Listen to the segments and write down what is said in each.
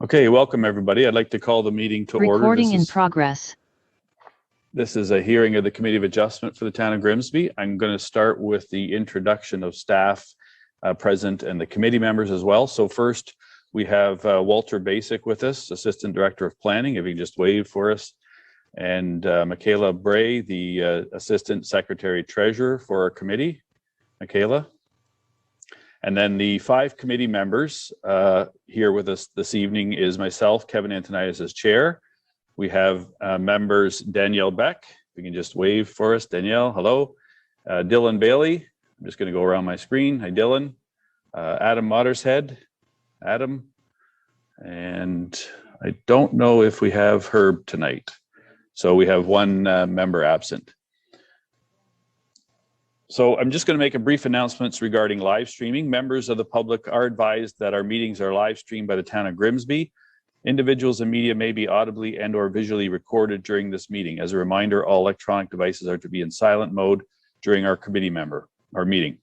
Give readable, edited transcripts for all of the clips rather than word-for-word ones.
Okay, welcome everybody. I'd like to call the meeting to order. Recording in progress. This is a hearing of the Committee of Adjustment for the Town of Grimsby. I'm going to start with the introduction of staff present and the committee members as well. So first, we have Walter Basic with us, Assistant Director of Planning, if you can just wave for us, and Michaela Bray, the Assistant Secretary Treasurer for our committee. Michaela. And then the 5 committee members here with us this evening is myself, Kevin Antonitis as chair. We have members Danielle Beck. We can just wave for us. Danielle, hello. Dylan Bailey. I'm just going to go around my screen. Hi, Dylan. Adam Mottershead. Adam. And I don't know if we have Herb tonight. So we have one member absent. So I'm just going to make a brief announcements regarding live streaming. Members of the public are advised that our meetings are live streamed by the Town of Grimsby. Individuals and media may be audibly and or visually recorded during this meeting. As a reminder, all electronic devices are to be in silent mode during our meeting.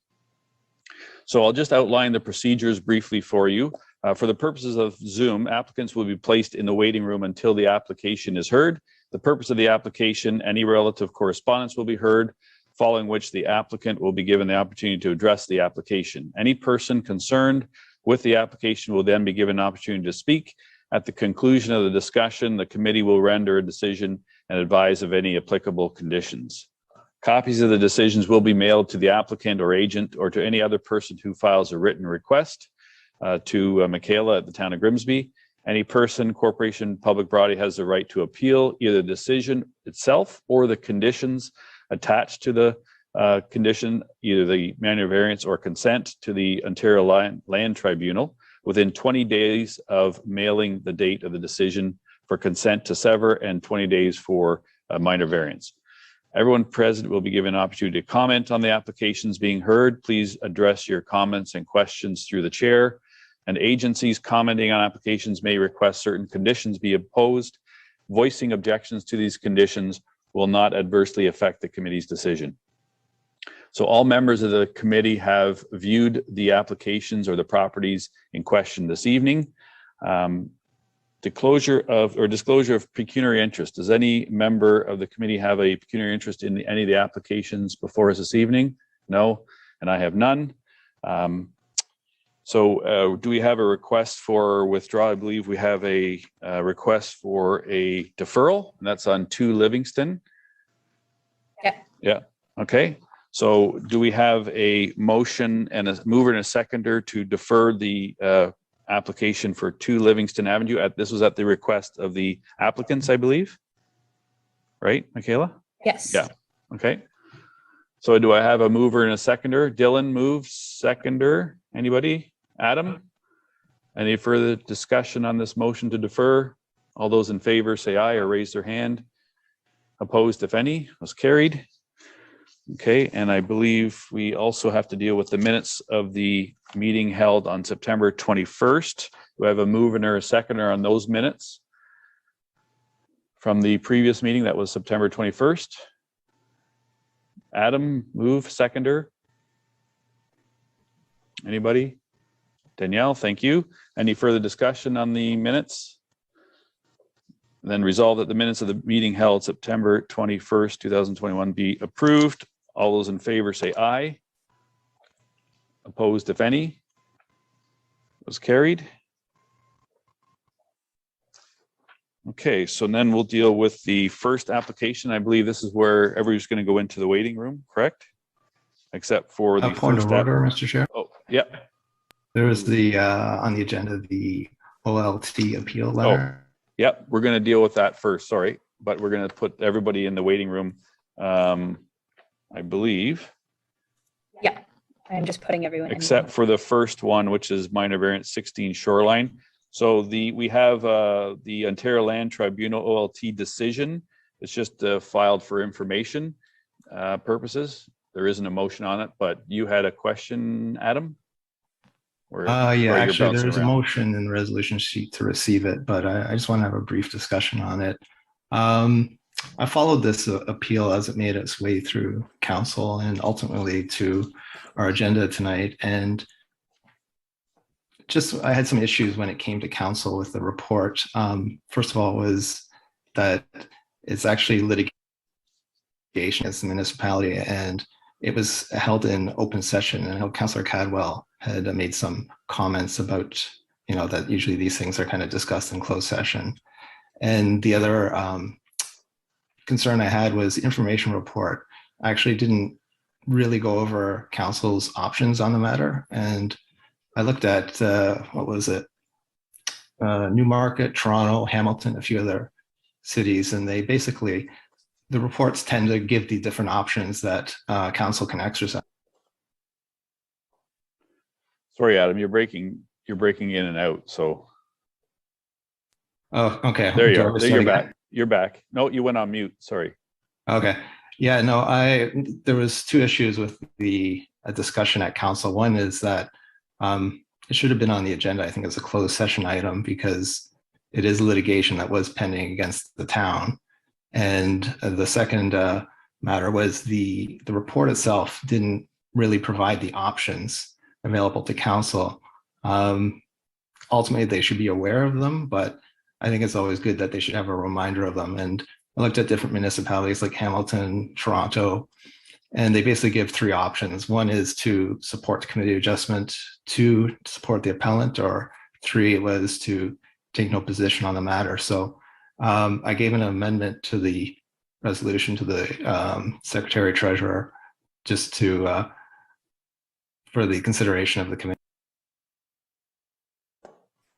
So I'll just outline the procedures briefly for you. For the purposes of Zoom, applicants will be placed in the waiting room until the application is heard. The purpose of the application, any relative correspondence will be heard, following which the applicant will be given the opportunity to address the application. Any person concerned with the application will then be given an opportunity to speak. At the conclusion of the discussion, the committee will render a decision and advise of any applicable conditions. Copies of the decisions will be mailed to the applicant or agent or to any other person who files a written request to Michaela at the Town of Grimsby. Any person, corporation, public body has the right to appeal either the decision itself or the conditions attached to the condition, either the minor variance or consent, to the Ontario Land Tribunal within 20 days of mailing the date of the decision for consent to sever and 20 days for a minor variance. Everyone present will be given an opportunity to comment on the applications being heard. Please address your comments and questions through the chair. And agencies commenting on applications may request certain conditions be imposed. Voicing objections to these conditions will not adversely affect the committee's decision. So all members of the committee have viewed the applications or the properties in question this evening. Disclosure of pecuniary interest. Does any member of the committee have a pecuniary interest in any of the applications before us this evening? No, and I have none. So do we have a request for withdrawal? I believe we have a request for a deferral, and that's on 2 Livingston. Yeah. Okay. So do we have a motion and a mover and a seconder to defer the application for 2 Livingston Avenue? This was at the request of the applicants, I believe. Right, Michaela? Yes. Yeah. Okay. So do I have a mover and a seconder? Dylan moves, seconder. Anybody? Adam? Any further discussion on this motion to defer? All those in favor say aye or raise their hand. Opposed, if any, was carried. Okay, and I believe we also have to deal with the minutes of the meeting held on September 21st. Do I have a mover and a seconder on those minutes from the previous meeting that was September 21st? Adam, move, seconder. Anybody? Danielle, thank you. Any further discussion on the minutes? Then resolve that the minutes of the meeting held September 21st, 2021 be approved. All those in favor say aye. Opposed, if any. Was carried. Okay, so then we'll deal with the first application. I believe this is where everybody's going to go into the waiting room, correct? Except for the point first of order, Mr. Chair. Oh, yeah. There was the on the agenda, the OLT appeal letter. Yep, we're going to deal with that first, sorry, but we're going to put everybody in the waiting room, I believe. Yeah, I'm just putting everyone except for the first one, which is minor variance 16 shoreline. So we have the Ontario Land Tribunal OLT decision. It's just filed for information purposes. There isn't a motion on it, but you had a question, Adam? Yeah, actually, there's a motion in the resolution sheet to receive it, but I just want to have a brief discussion on it. I followed this appeal as it made its way through council and ultimately to our agenda tonight. And I had some issues when it came to council with the report. First of all, was that it's actually litigation against the municipality, and it was held in open session. And I know Councillor Cadwell had made some comments about, that usually these things are kind of discussed in closed session. And the other concern I had was the information report actually didn't really go over council's options on the matter. And I looked at, what was it? Newmarket, Toronto, Hamilton, a few other cities, and they basically, the reports tend to give the different options that council can exercise. Sorry, Adam, you're breaking in and out. So. Oh, okay. There you are. There you're back. You're back. No, you went on mute. Sorry. Okay. Yeah, no, there was two issues with the discussion at council. One is that it should have been on the agenda. I think it's a closed session item because it is litigation that was pending against the town. And the second matter was the report itself didn't really provide the options available to council. Ultimately, they should be aware of them, but I think it's always good that they should have a reminder of them. And I looked at different municipalities like Hamilton, Toronto, and they basically give three options. One is to support the committee adjustment, two, to support the appellant, or three, it was to take no position on the matter. So I gave an amendment to the resolution to the Secretary Treasurer just to for the consideration of the committee.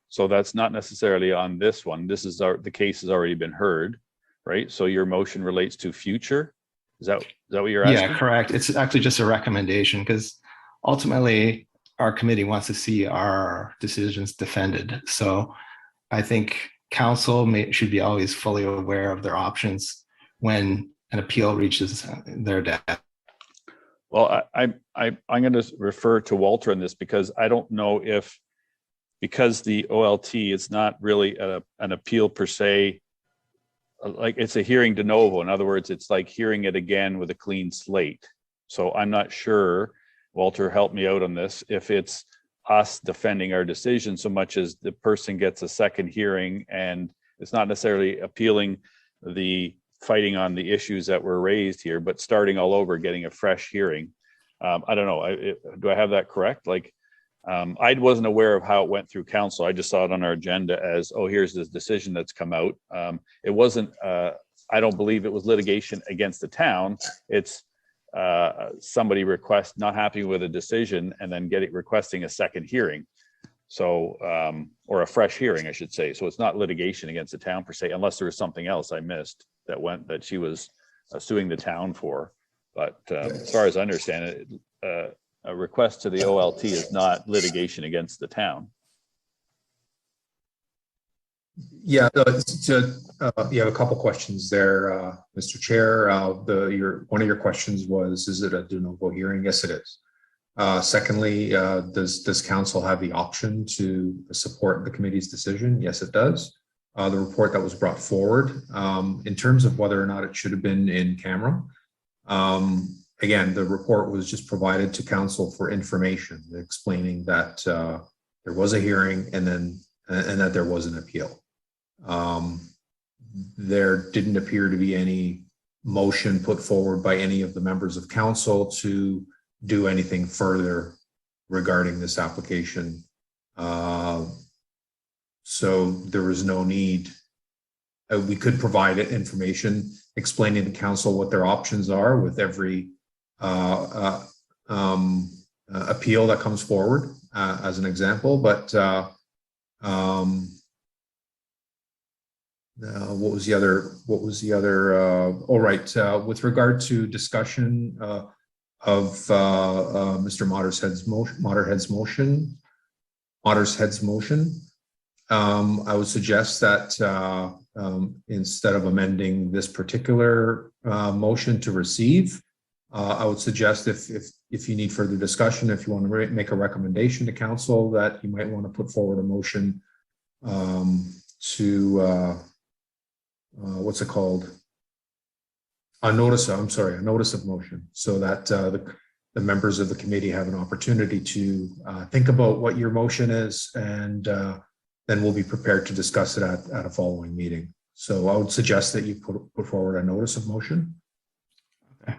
So that's not necessarily on this one. This is the case has already been heard, right? So your motion relates to future. Is that what you're asking? Yeah, correct. It's actually just a recommendation because ultimately our committee wants to see our decisions defended. So I think council should be always fully aware of their options when an appeal reaches their desk. Well, I'm going to refer to Walter on this because I don't know if, because the OLT is not really an appeal per se, like it's a hearing de novo. In other words, it's like hearing it again with a clean slate. So I'm not sure, Walter, help me out on this, if it's us defending our decision so much as the person gets a second hearing and it's not necessarily appealing the fighting on the issues that were raised here, but starting all over, getting a fresh hearing. I don't know. Do I have that correct? Like, I wasn't aware of how it went through council. I just saw it on our agenda as, oh, here's this decision that's come out. It wasn't, I don't believe it was litigation against the town. It's somebody not happy with a decision and then requesting a second hearing. So, or a fresh hearing, I should say. So it's not litigation against the town per se, unless there was something else I missed that she was suing the town for. But as far as I understand it, a request to the OLT is not litigation against the town. Yeah, you have a couple questions there, Mr. Chair. One of your questions was, is it a de novo hearing? Yes, it is. Secondly, does council have the option to support the committee's decision? Yes, it does. The report that was brought forward, in terms of whether or not it should have been in camera, again, the report was just provided to council for information, explaining that there was a hearing and that there was an appeal. There didn't appear to be any motion put forward by any of the members of council to do anything further regarding this application. So there was no need. We could provide information explaining to council what their options are with every appeal that comes forward, as an example. But what was the other? All right, with regard to discussion of Mr. Motterhead's motion, I would suggest that instead of amending this particular motion to receive, I would suggest if you need further discussion, if you want to make a recommendation to council, that you might want to put forward a motion to what's it called? A notice of motion, so that the members of the committee have an opportunity to think about what your motion is, and then we'll be prepared to discuss it at a following meeting. So I would suggest that you put forward a notice of motion. Okay.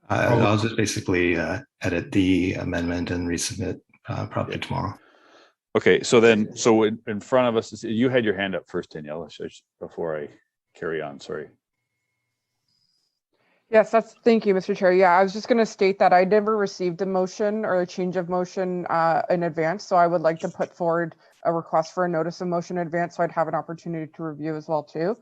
I'll just basically edit the amendment and resubmit probably tomorrow. Okay, so in front of us, you had your hand up first, Danielle, before I carry on, sorry. Yes, thank you, Mr. Chair. Yeah, I was just going to state that I never received a motion or a change of motion in advance. So I would like to put forward a request for a notice of motion in advance so I'd have an opportunity to review as well too.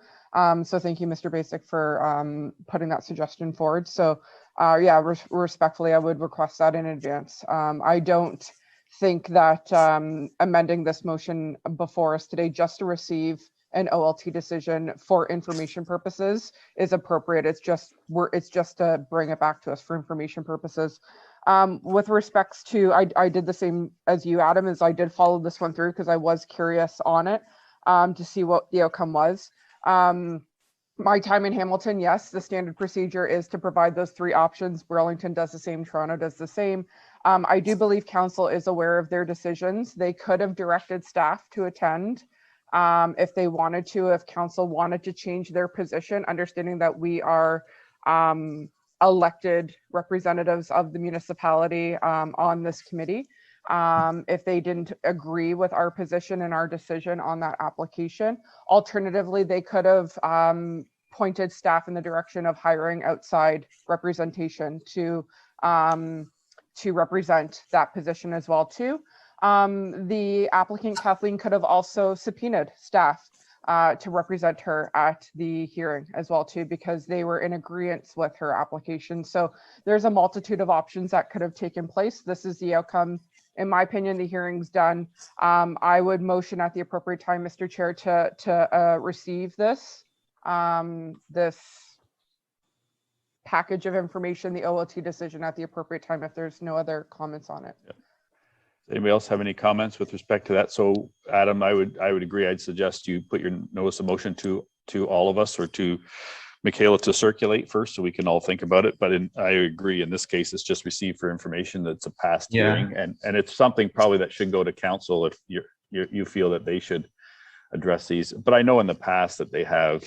So thank you, Mr. Basic, for putting that suggestion forward. So yeah, respectfully, I would request that in advance. I don't think that amending this motion before us today just to receive an OLT decision for information purposes is appropriate. It's just to bring it back to us for information purposes. With respects to, I did the same as you, Adam, as I did follow this one through because I was curious on it to see what the outcome was. My time in Hamilton, yes, the standard procedure is to provide those three options. Burlington does the same, Toronto does the same. I do believe council is aware of their decisions. They could have directed staff to attend if they wanted to, if council wanted to change their position, understanding that we are elected representatives of the municipality on this committee. If they didn't agree with our position and our decision on that application. Alternatively, they could have pointed staff in the direction of hiring outside representation to represent that position as well too. The applicant, Kathleen, could have also subpoenaed staff to represent her at the hearing as well too, because they were in agreement with her application. So there's a multitude of options that could have taken place. This is the outcome. In my opinion, the hearing's done. I would motion at the appropriate time, Mr. Chair, to receive this package of information, the OLT decision at the appropriate time if there's no other comments on it. Yeah. Anybody else have any comments with respect to that? So Adam, I would agree. I'd suggest you put your notice of motion to all of us or to Michaela to circulate first so we can all think about it. But I agree, in this case, it's just received for information. That's a past hearing, and it's something probably that should go to council if you feel that they should address these. But I know in the past that they have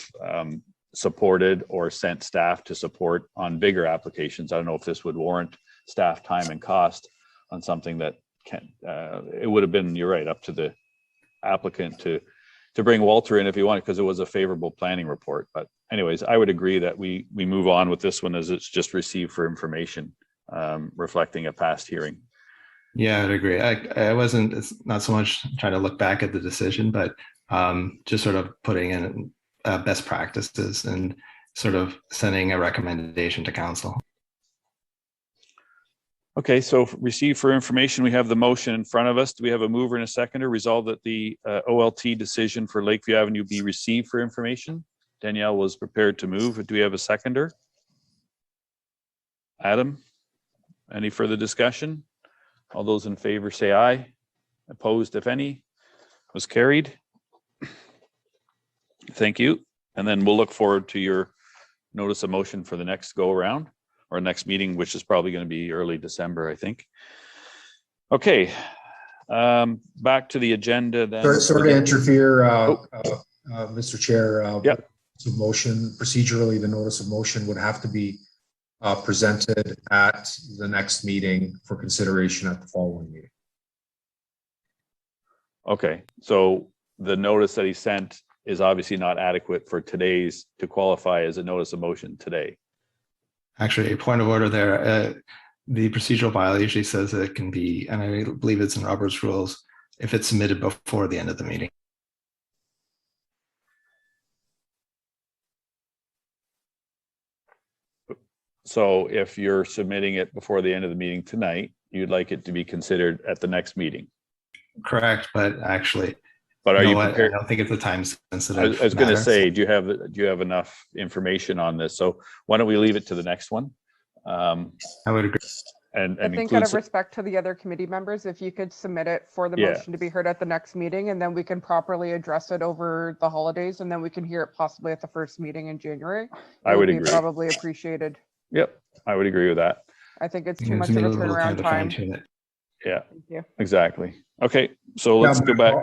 supported or sent staff to support on bigger applications. I don't know if this would warrant staff time and cost on something that it would have been, you're right, up to the applicant to bring Walter in if he wanted, because it was a favorable planning report. But anyways, I would agree that we move on with this one as it's just received for information, reflecting a past hearing. Yeah, I'd agree. I wasn't, it's not so much trying to look back at the decision, but just sort of putting in best practices and sort of sending a recommendation to council. Okay, so receive for information, we have the motion in front of us. Do we have a mover and a seconder? Resolve that the OLT decision for Lakeview Avenue be received for information. Danielle was prepared to move. Do we have a seconder? Adam, any further discussion? All those in favor say aye. Opposed, if any, was carried. Thank you. And then we'll look forward to your notice of motion for the next go around or next meeting, which is probably going to be early December, I think. Okay. Back to the agenda then. Sorry to interfere, Mr. Chair. Yep. Motion procedurally, the notice of motion would have to be presented at the next meeting for consideration at the following meeting. Okay, so the notice that he sent is obviously not adequate for today's to qualify as a notice of motion today. Actually, a point of order there. The procedural bylaw usually says that it can be, and I believe it's in Robert's rules, if it's submitted before the end of the meeting. So if you're submitting it before the end of the meeting tonight, you'd like it to be considered at the next meeting. Correct, but actually, but are you prepared? I don't think it's a time sensitive. I was going to say, do you have enough information on this? So why don't we leave it to the next one? I would agree. And I think out of respect to the other committee members, if you could submit it for the motion to be heard at the next meeting, and then we can properly address it over the holidays, and then we can hear it possibly at the first meeting in January. I would agree. Probably appreciated. Yep, I would agree with that. I think it's It too gives much me of a a little time turnaround to time. fine-tune it. Yeah, Thank you. exactly. Okay, so let's go back.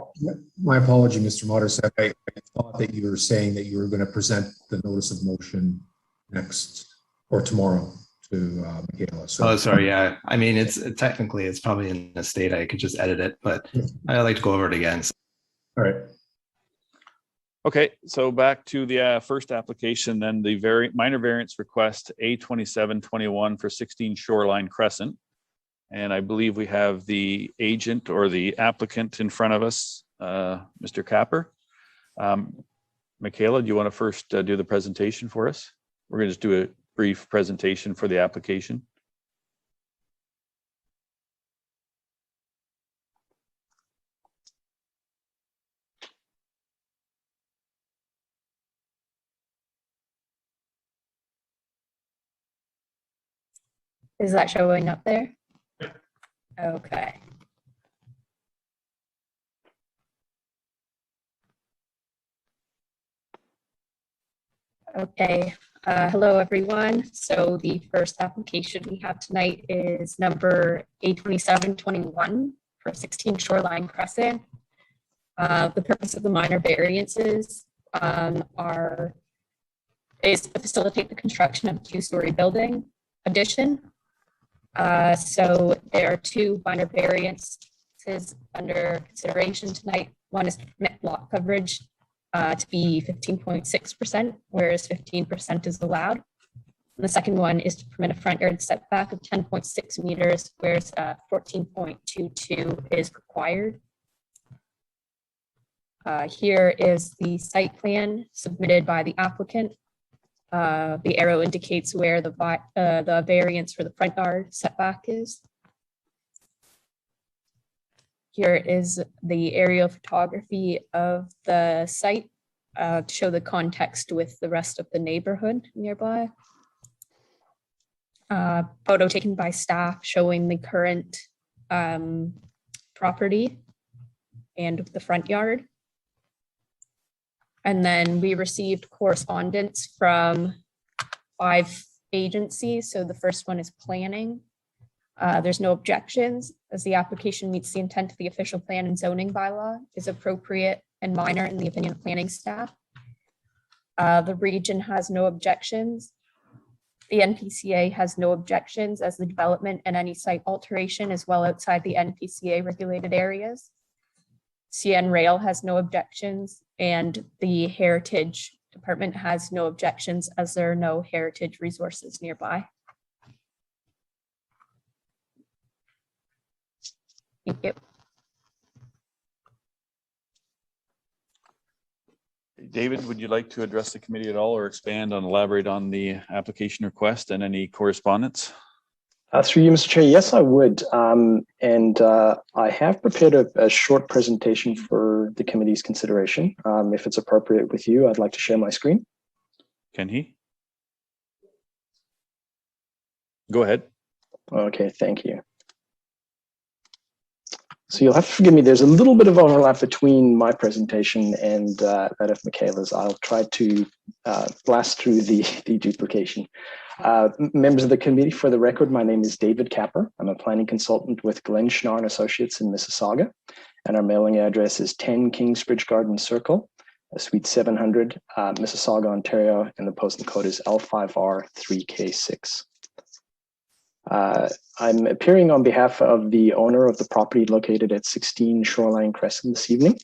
My apology, Mr. Modisette. I thought that you were saying that you were going to present the notice of motion next or tomorrow to Michaela. So, Oh, sorry. Yeah. I mean, it's technically it's probably in a state I could just edit it, but I like to go over it again. all right. Okay, so back to the first application, then the minor variance request A2721 for 16 Shoreline Crescent. And I believe we have the agent or the applicant in front of us, Mr. Capper. Michaela, do you want to first do the presentation for us? We're going to just do a brief presentation for the application. Is that showing up there? Okay. Okay. Hello, everyone. So the first application we have tonight is number A2721 for 16 Shoreline Crescent. The purpose of the minor variances is to facilitate the construction of a two-story building addition. So there are two minor variances under consideration tonight. One is to permit lot coverage to be 15.6%, whereas 15% is allowed. And the second one is to permit a front yard setback of 10.6 meters, whereas 14.22 is required. Here is the site plan submitted by the applicant. The arrow indicates where the variance for the front yard setback is. Here is the aerial photography of the site to show the context with the rest of the neighborhood nearby. Photo taken by staff showing the current property and the front yard. And then we received correspondence from 5 agencies. So the first one is planning. There's no objections as the application meets the intent of the official plan and zoning bylaw, is appropriate and minor in the opinion of planning staff. The region has no objections. The NPCA has no objections as the development and any site alteration is well outside the NPCA regulated areas. CN Rail has no objections, and the Heritage Department has no objections as there are no heritage resources nearby. Thank you. David, would you like to address the committee at all or expand on, elaborate on the application request and any correspondence? Through you, Mr. Chair, yes, I would. I have prepared a short presentation for the committee's consideration. If it's appropriate with you, I'd like to share my screen. Can he? Go ahead. Okay, thank you. So you'll have to forgive me, there's a little bit of overlap between my presentation and that of Michaela's. I'll try to blast through the duplication. Members of the committee, for the record, my name is David Capper. I'm a planning consultant with Glenn Schnarr and Associates in Mississauga, and our mailing address is 10 Kingsbridge Garden Circle, Suite 700, Mississauga, Ontario, and the postal code is L5R3K6. I'm appearing on behalf of the owner of the property located at 16 Shoreline Crescent this evening.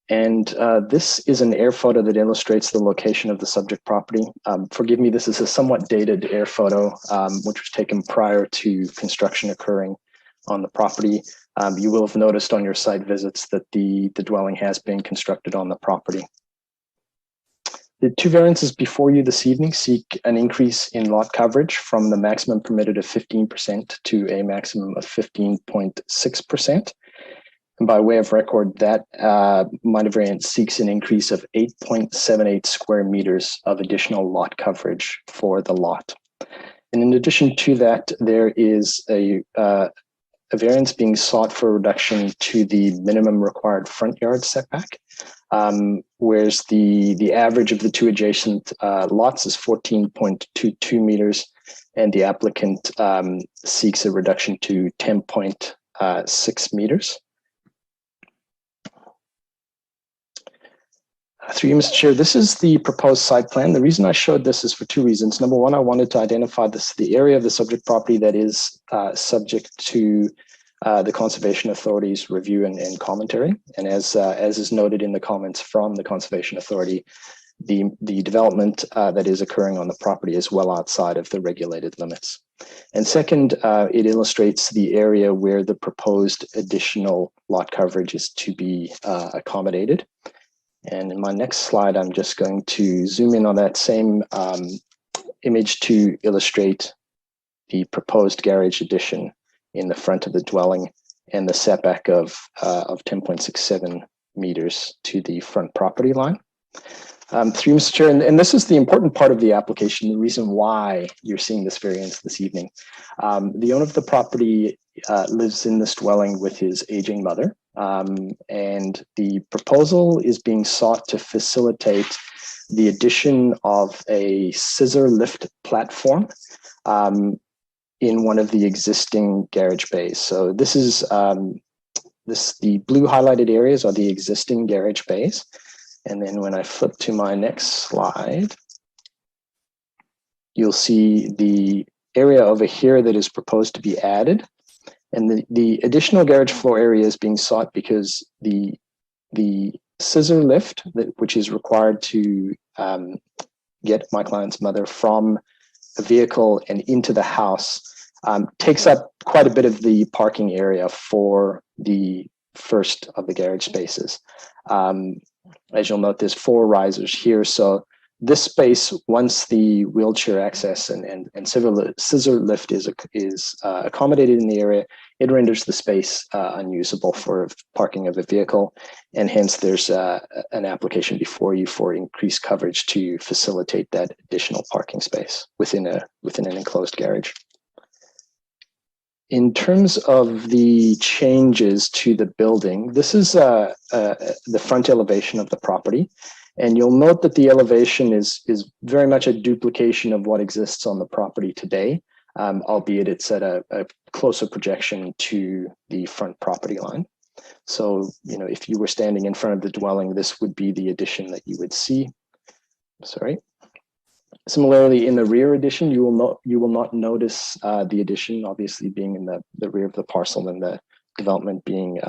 And this is an air photo that illustrates the location of the subject property. Forgive me, this is a somewhat dated air photo, which was taken prior to construction occurring on the property. You will have noticed on your site visits that the dwelling has been constructed on the property. The two variances before you this evening seek an increase in lot coverage from the maximum permitted of 15% to a maximum of 15.6%. And by way of record, that minor variance seeks an increase of 8.78 square meters of additional lot coverage for the lot. And in addition to that, there is a variance being sought for reduction to the minimum required front yard setback, whereas the average of the two adjacent lots is 14.22 meters. and the applicant seeks a reduction to 10.6 meters. Through you, Mr. Chair, this is the proposed site plan. The reason I showed this is for two reasons. Number one, I wanted to identify the area of the subject property that is subject to the Conservation Authority's review and commentary. And as is noted in the comments from the Conservation Authority, the development that is occurring on the property is well outside of the regulated limits. And second, it illustrates the area where the proposed additional lot coverage is to be accommodated. And in my next slide, I'm just going to zoom in on that same image to illustrate the proposed garage addition in the front of the dwelling and the setback of 10.67 meters to the front property line. Through Mr. Chair, and this is the important part of the application, the reason why you're seeing this variance this evening. The owner of the property lives in this dwelling with his aging mother, and the proposal is being sought to facilitate the addition of a scissor lift platform in one of the existing garage bays. So this is the blue highlighted areas are the existing garage bays. And then when I flip to my next slide, you'll see the area over here that is proposed to be added. And the additional garage floor area is being sought because the scissor lift, which is required to get my client's mother from a vehicle and into the house, takes up quite a bit of the parking area for the first of the garage spaces. As you'll note, there's 4 risers here. So this space, once the wheelchair access and scissor lift is accommodated in the area, it renders the space unusable for parking of a vehicle. And hence there's an application before you for increased coverage to facilitate that additional parking space within an enclosed garage. In terms of the changes to the building, this is the front elevation of the property. And you'll note that the elevation is very much a duplication of what exists on the property today, albeit it's at a closer projection to the front property line. So, if you were standing in front of the dwelling, this would be the addition that you would see. Sorry. Similarly, in the rear addition, you will not notice the addition, obviously being in the rear of the parcel and the development being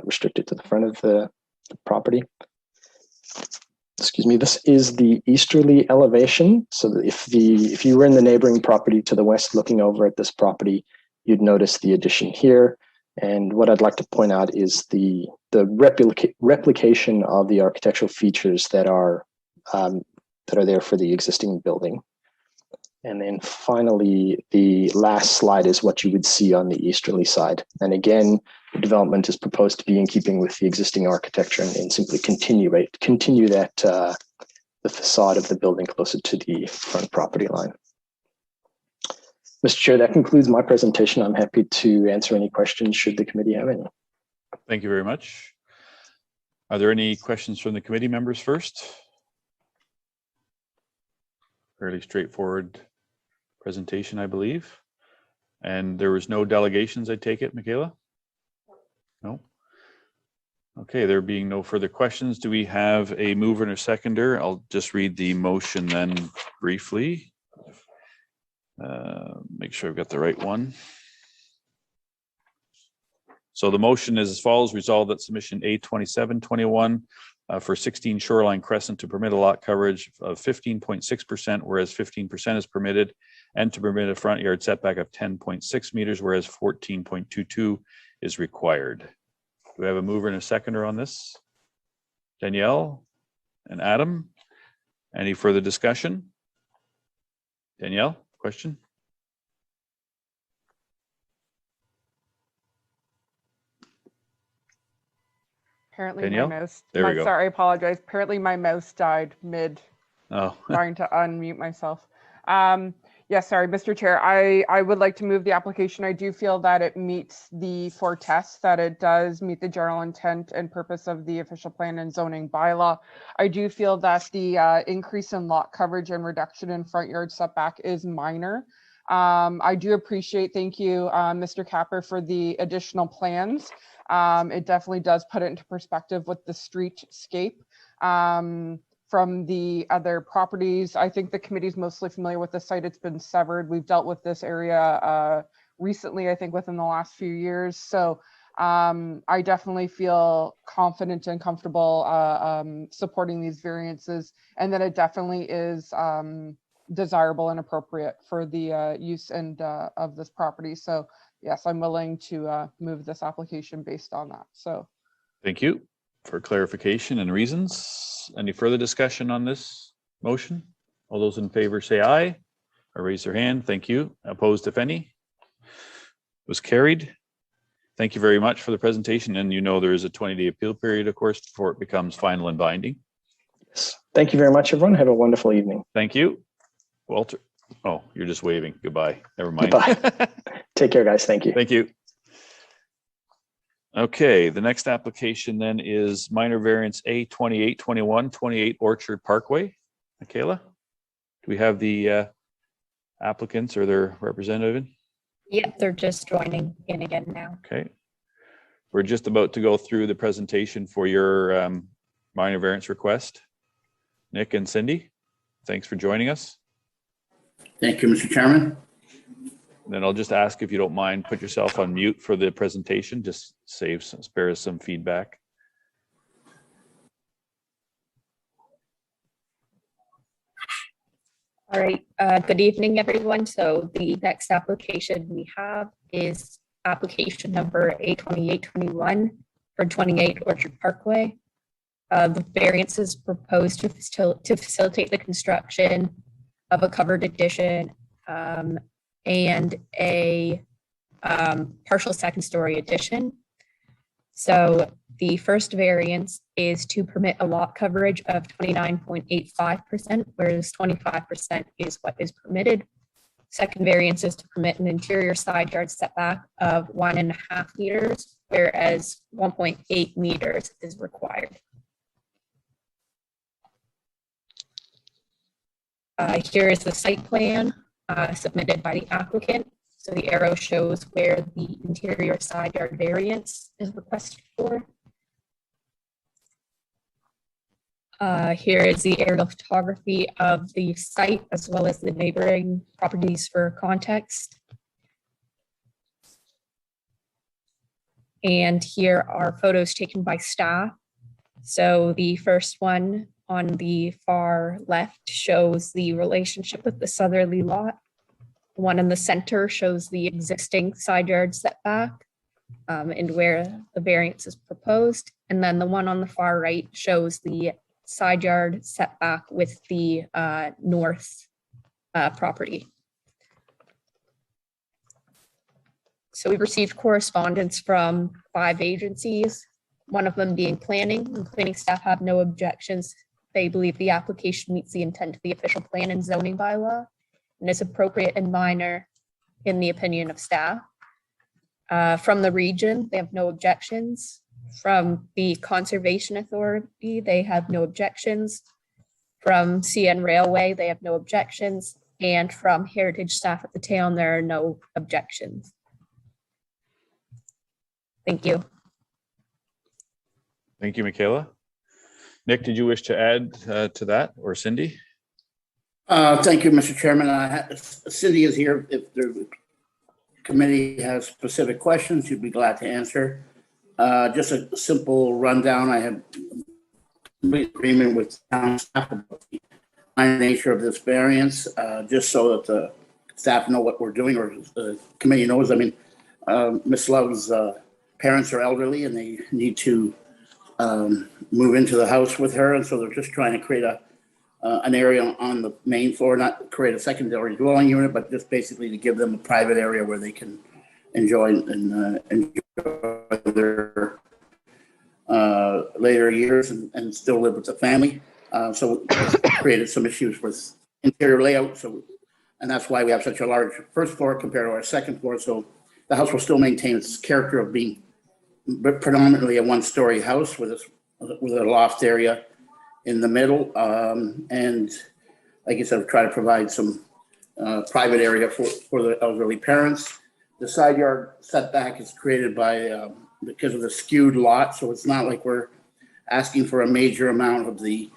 restricted to the front of the property. Excuse me. This is the easterly elevation. So that if you were in the neighboring property to the west, looking over at this property, you'd notice the addition here. And what I'd like to point out is the replication of the architectural features that are there for the existing building. And then finally, the last slide is what you would see on the easterly side. And again, the development is proposed to be in keeping with the existing architecture and simply continue that the facade of the building closer to the front property line. Mr. Chair, that concludes my presentation. I'm happy to answer any questions should the committee have any. Thank you very much. Are there any questions from the committee members first? Fairly straightforward presentation, I believe. And there was no delegations, I take it, Michaela? No? Okay, there being no further questions, do we have a mover and a seconder? I'll just read the motion then briefly. Make sure I've got the right one. So the motion is as follows: resolved that submission A2721 for 16 Shoreline Crescent to permit a lot coverage of 15.6%, whereas 15% is permitted, and to permit a front yard setback of 10.6 meters, whereas 14.22 is required. Do we have a mover and a seconder on this? Danielle and Adam, any further discussion? Danielle, question? Apparently Danielle? my mouse. There we go. Sorry, I apologize. Apparently my mouse died mid Oh. trying to unmute myself. Yeah, Yes, sorry, Mr. Chair. I would like to move the application. I do feel that it meets the 4 tests, that it does meet the general intent and purpose of the official plan and zoning bylaw. I do feel that the increase in lot coverage and reduction in front yard setback is minor. I do appreciate, thank you, Mr. Capper, for the additional plans. It definitely does put it into perspective with the streetscape. From the other properties. I think the committee is mostly familiar with the site. It's been severed. We've dealt with this area recently, I think within the last few years. So I definitely feel confident and comfortable supporting these variances, and that it definitely is desirable and appropriate for the use and of this property. So yes, I'm willing to move this application based on that. So thank you for clarification and reasons. Any further discussion on this motion? All those in favor say aye or raise their hand. Thank you. Opposed, if any? Was carried. Thank you very much for the presentation. And there is a 20-day appeal period, of course, before it becomes final and binding. Yes. Thank you very much, everyone. Have a wonderful evening. Thank you. Walter. Oh, you're just waving. Goodbye. Never mind. Goodbye. Take care, guys. Thank you. Thank you. Okay, the next application then is minor variance A2821, 28 Orchard Parkway. Michaela, do we have the applicants or their representative? Yep, they're just joining in again now. Okay. We're just about to go through the presentation for your minor variance request. Nick and Cindy, thanks for joining us. Thank you, Mr. Chairman. Then I'll just ask if you don't mind, put yourself on mute for the presentation, just spare us some feedback. All right, good evening, everyone. So the next application we have is application number A2821 for 28 Orchard Parkway. The variance is proposed to facilitate the construction of a covered addition and a partial second story addition. So the first variance is to permit a lot coverage of 29.85%, whereas 25% is what is permitted. Second variance is to permit an interior side yard setback of 1.5 meters, whereas 1.8 meters is required. Here is the site plan submitted by the applicant. So the arrow shows where the interior side yard variance is requested for. Here is the aerial photography of the site as well as the neighboring properties for context. And here are photos taken by staff. So the first one on the far left shows the relationship with the southerly lot. The one in the center shows the existing side yard setback and where the variance is proposed. And then the one on the far right shows the side yard setback with the north property. So we received correspondence from 5 agencies, one of them being planning. And planning staff have no objections. They believe the application meets the intent of the official plan and zoning bylaw and is appropriate and minor in the opinion of staff. From the region, they have no objections. From the Conservation Authority, they have no objections. From CN Railway, they have no objections. And from Heritage staff at the town, there are no objections. Thank you. Thank you, Michaela. Nick, did you wish to add to that, or Cindy? Thank you, Mr. Chairman. Cindy is here. If the committee has specific questions, she'd be glad to answer. Just a simple rundown. I have complete agreement with town staff about the minor nature of this variance, just so that the staff know what we're doing, or the committee knows. I mean, Ms. Love's parents are elderly and they need to move into the house with her, and so they're just trying to create an area on the main floor, not create a secondary dwelling unit, but just basically to give them a private area where they can enjoy their later years and still live with the family. So created some issues with interior layout. So And that's why we have such a large first floor compared to our second floor. So the house will still maintain its character of being predominantly a one-story house with a loft area in the middle. And like I said, try to provide some private area for the elderly parents. The side yard setback is created by because of the skewed lot. So it's not like we're asking for a major amount of the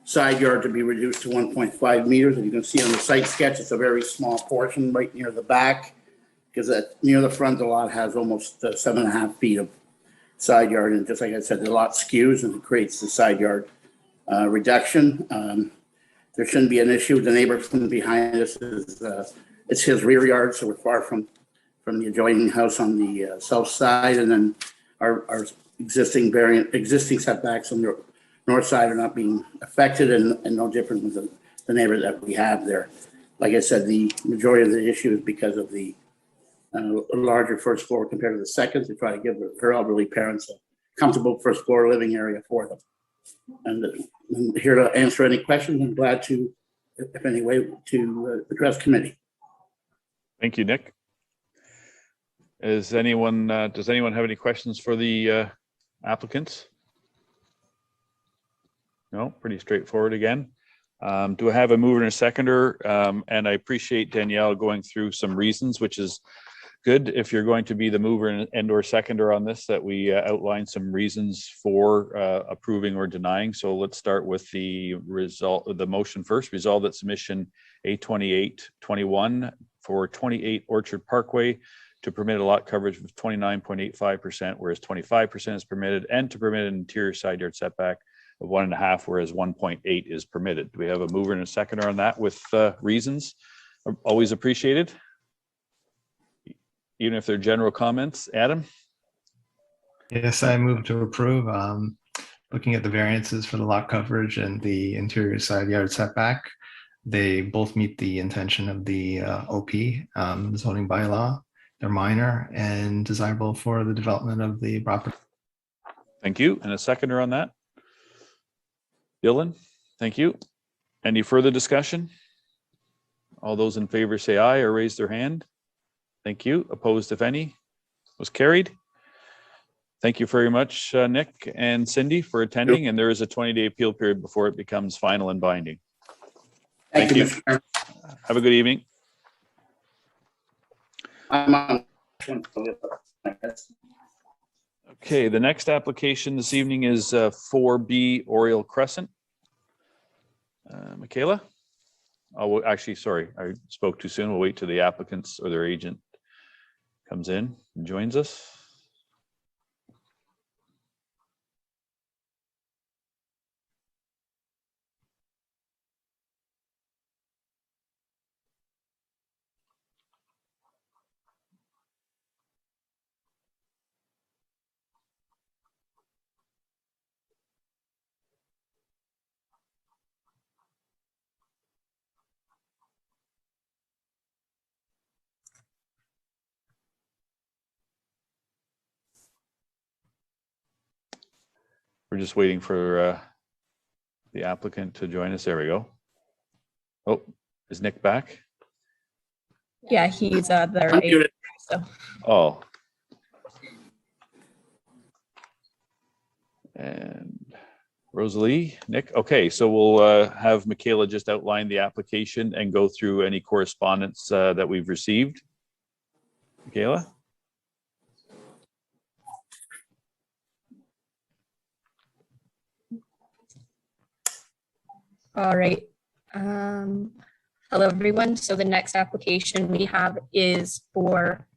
side yard to be reduced to 1.5 meters. And you can see on the site sketch, it's a very small portion right near the back, because near the front, the lot has almost 7.5 feet of side yard. And just like I said, the lot skews and it creates the side yard reduction. There shouldn't be an issue. The neighbor from behind us it's his rear yard, so we're far from the adjoining house on the south side. And then our existing setbacks on the north side are not being affected, and no different with the neighbor that we have there. Like I said, the majority of the issue is because of the larger first floor compared to the second, to try to give her elderly parents a comfortable first floor living area for them. And I'm here to answer any questions. I'm glad to, if any way, to address committee. Thank you, Nick. Does anyone have any questions for the applicants? No, pretty straightforward again. Do I have a mover and a seconder? And I appreciate Danielle going through some reasons, which is good if you're going to be the mover and or seconder on this, that we outline some reasons for approving or denying. So let's start with the result of the motion first. Resolve that submission A2821 for 28 Orchard Parkway to permit a lot coverage of 29.85%, whereas 25% is permitted, and to permit an interior side yard setback of 1.5, whereas 1.8 is permitted. Do we have a mover and a seconder on that with reasons? Always appreciated, even if they're general comments. Adam? Yes, I move to approve. Looking at the variances for the lot coverage and the interior side yard setback, they both meet the intention of the OP zoning bylaw. They're minor and desirable for the development of the property. Thank you. And a seconder on that? Dylan, thank you. Any further discussion? All those in favor say aye or raise their hand. Thank you. Opposed, if any? Was carried. Thank you very much, Nick and Cindy, for attending. And there is a 20-day appeal period before it becomes final and binding. Thank you. Have a good evening. Okay, the next application this evening is 4B Oriole Crescent. Michaela? Oh, actually, sorry, I spoke too soon. We'll wait till the applicants or their agent comes in and joins us. We're just waiting for the applicant to join us. There we go. Oh, is Nick back? Yeah, he's their agent. So. Oh. And Rosalie, Nick. Okay, so we'll have Michaela just outline the application and go through any correspondence that we've received. Michaela? All right. Hello, everyone. So the next application we have is for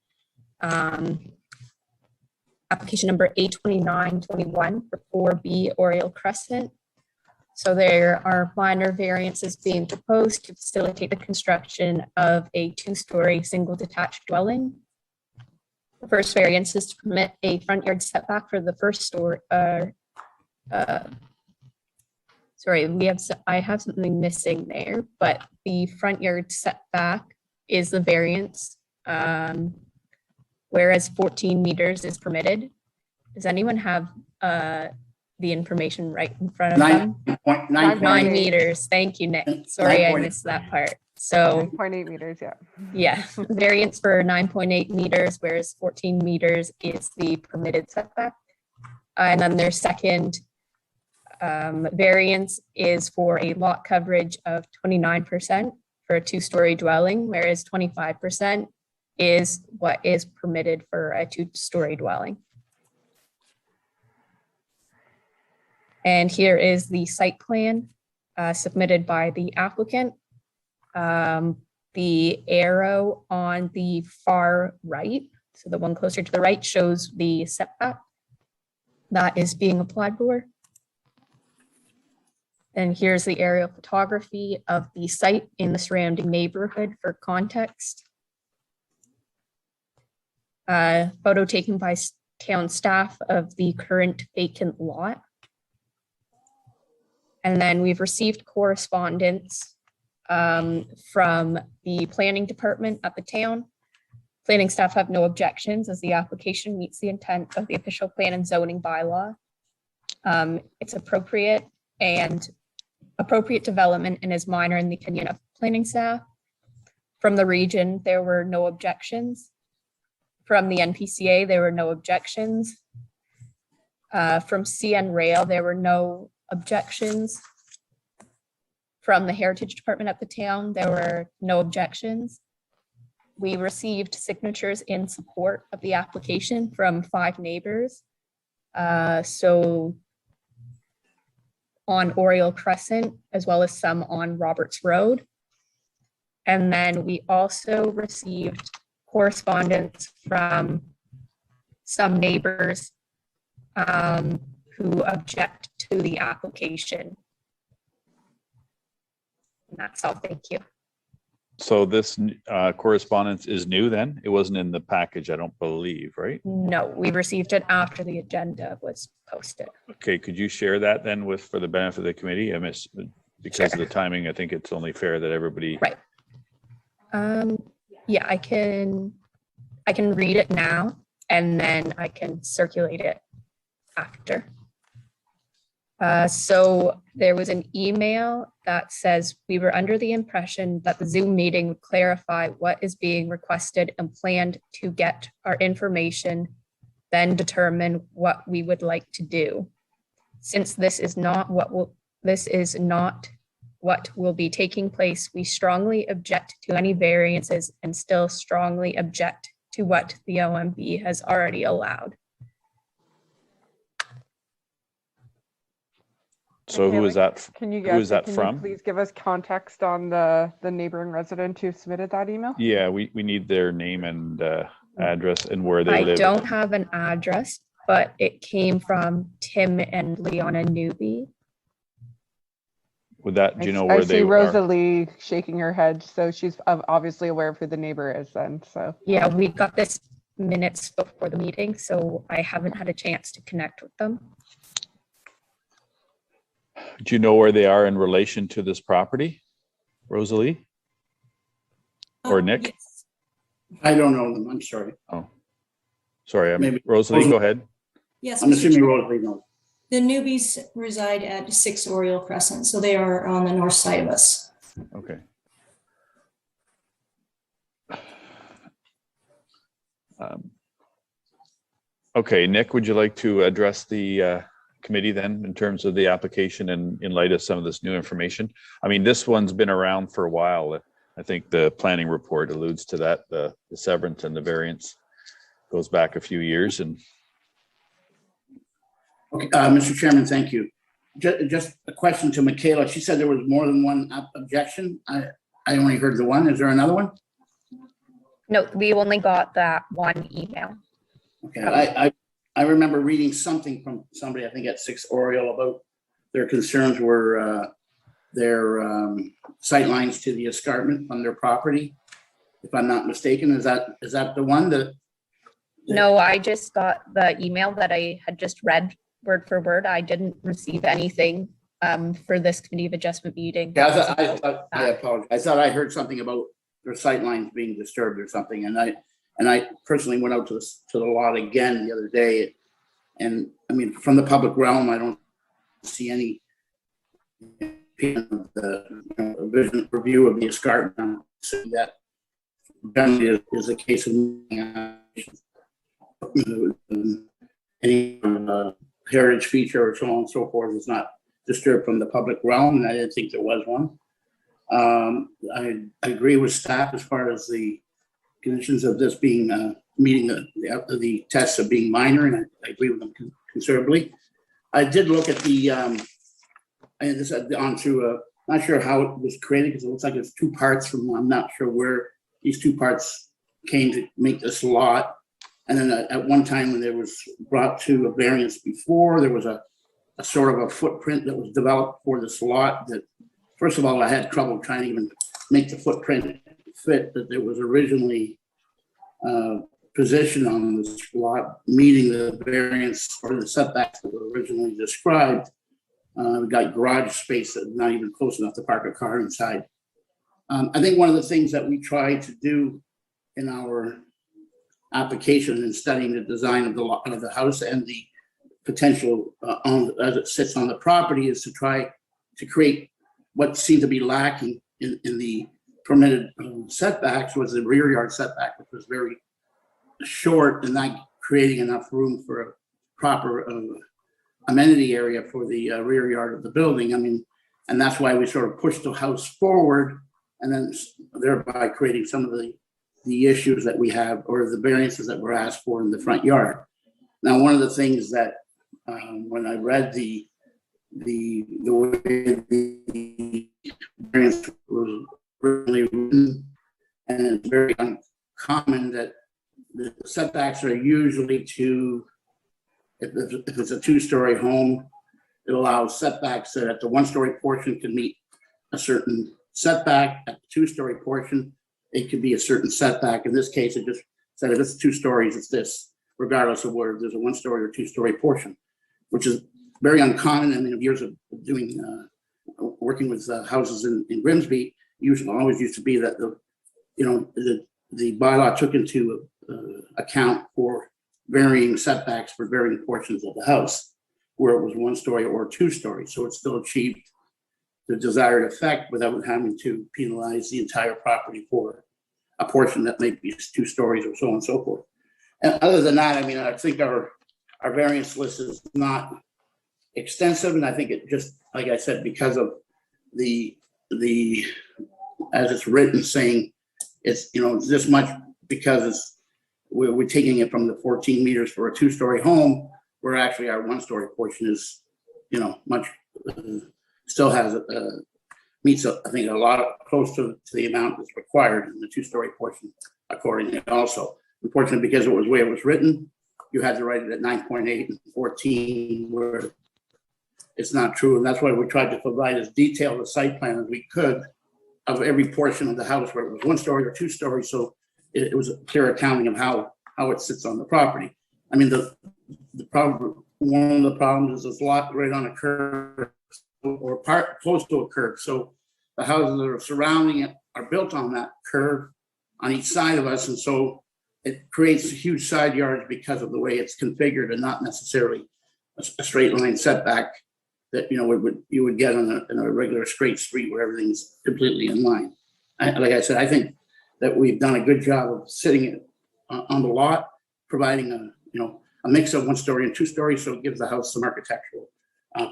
application number A2921 for 4B Oriole Crescent. So there are minor variances being proposed to facilitate the construction of a 2-story single detached dwelling. The first variance is to permit a front yard setback for the first story. Sorry, I have something missing there, but the front yard setback is the variance, whereas 14 meters is permitted. Does anyone have the information right in front of them? 9 meters. Thank you, Nick. Sorry, I missed that part. So 9.8 meters, yeah. yeah, variance for 9.8 meters, whereas 14 meters is the permitted setback. And then their second variance is for a lot coverage of 29% for a 2-story dwelling, whereas 25% is what is permitted for a 2-story dwelling. And here is the site plan submitted by the applicant. The arrow on the far right, so the one closer to the right, shows the setback that is being applied for. And here's the aerial photography of the site in the surrounding neighborhood for context. Photo taken by town staff of the current vacant lot. And then we've received correspondence from the planning department at the town. Planning staff have no objections as the application meets the intent of the official plan and zoning bylaw. It's appropriate development and is minor in the opinion of planning staff. From the region, there were no objections. From the NPCA, there were no objections. From CN Rail, there were no objections. From the Heritage Department at the town, there were no objections. We received signatures in support of the application from 5 neighbors. So on Oriole Crescent, as well as some on Roberts Road. And then we also received correspondence from some neighbors who object to the application. And that's all, thank you. So this correspondence is new then? It wasn't in the package, I don't believe, right? No, we received it after the agenda was posted. Okay, could you share that then for the benefit of the committee? Because of the timing, I think it's only fair that everybody. Right. Yeah, I can read it now and then I can circulate it after. So there was an email that says, we were under the impression that the Zoom meeting would clarify what is being requested and planned to get our information, then determine what we would like to do. Since this is not what will be taking place, we strongly object to any variances and still strongly object to what the OMB has already allowed. So who is that? Can you from? Please give us context on the neighboring resident who submitted that email? Yeah, we need their name and address and where they live. I don't have an address, but it came from Tim and Leona Newby. Do you know where they are? I see Rosalie shaking her head, so she's obviously aware of who the neighbor is then. So yeah, we got this minutes before the meeting, so I haven't had a chance to connect with them. Do you know where they are in relation to this property, Rosalie? Or Nick? Yes. I don't know them, I'm sorry. Oh, sorry, Rosalie, go ahead. Yes. I'm assuming Rosalie knows. The newbies reside at 6 Oriole Crescent, so they are on the north side of us. Okay. Okay, Nick, would you like to address the committee then in terms of the application and in light of some of this new information? I mean, this one's been around for a while. I think the planning report alludes to that, the severance and the variance goes back a few years. And okay, Mr. Chairman, thank you. Just a question to Michaela. She said there was more than one objection. I only heard the one. Is there another one? No, we only got that one email. Okay, I remember reading something from somebody, I think at 6 Oriole, about their concerns were their sightlines to the escarpment on their property. If I'm not mistaken, is that the one that? No, I just got the email that I had just read word for word. I didn't receive anything for this committee of adjustment meeting. Yeah, I apologize. I thought I heard something about their sightlines being disturbed or something, and I personally went out to the lot again the other day, and I mean, from the public realm, I don't see any of the vision review of the escarpment. So that generally is a case of any heritage feature or so on and so forth is not disturbed from the public realm, and I didn't think there was one. I agree with staff as far as the conditions of this being meeting the tests of being minor, and I agree with them considerably. I did look at the, and this had gone through not sure how it was created because it looks like it's two parts from, I'm not sure where these two parts came to make this lot. And then at one time when there was brought to a variance before, there was a sort of a footprint that was developed for this lot that, first of all, I had trouble trying to even make the footprint fit that there was originally positioned on this lot, meeting the variance or the setbacks that were originally described. We got garage space that's not even close enough to park a car inside. I think one of the things that we try to do in our application and studying the design of the lot of the house and the potential as it sits on the property is to try to create what seemed to be lacking in the permitted setbacks was the rear yard setback, which was very short and not creating enough room for a proper amenity area for the rear yard of the building. I mean, and that's why we sort of pushed the house forward and then thereby creating some of the issues that we have or the variances that were asked for in the front yard. Now, one of the things that when I read the way the variance was really written, and it's very uncommon that the setbacks are usually if it's a two-story home, it allows setbacks that at the one-story portion can meet a certain setback. At the two-story portion, it could be a certain setback. In this case, it just said if it's 2 stories, it's this, regardless of whether there's a 1-story or 2-story portion, which is very uncommon. I mean, years of doing working with houses in Grimsby, always used to be that the bylaw took into account for varying setbacks for varying portions of the house, where it was 1-story or 2-story. So it still achieved the desired effect without having to penalize the entire property for a portion that may be 2 stories or so on and so forth. And other than that, I mean, I think our variance list is not extensive, and I think it just, like I said, because of the as it's written, saying it's this much because we're taking it from the 14 meters for a 2-story home, where actually our 1-story portion is much still has meets I think a lot close to the amount that's required in the 2-story portion accordingly. Also, unfortunately, because it was the way it was written, you had to write it at 9.8 and 14, where it's not true. And that's why we tried to provide as detailed a site plan as we could of every portion of the house where it was 1-story or 2-story. So it was a clear accounting of how it sits on the property. I mean, the problem, one of the problems is this lot right on a curve or close to a curve. So the houses that are surrounding it are built on that curve on each side of us. And so it creates huge side yards because of the way it's configured and not necessarily a straight line setback that you would get in a regular straight street where everything's completely in line. Like I said, I think that we've done a good job of sitting it on the lot, providing a mix of 1-story and 2-story, so it gives the house some architectural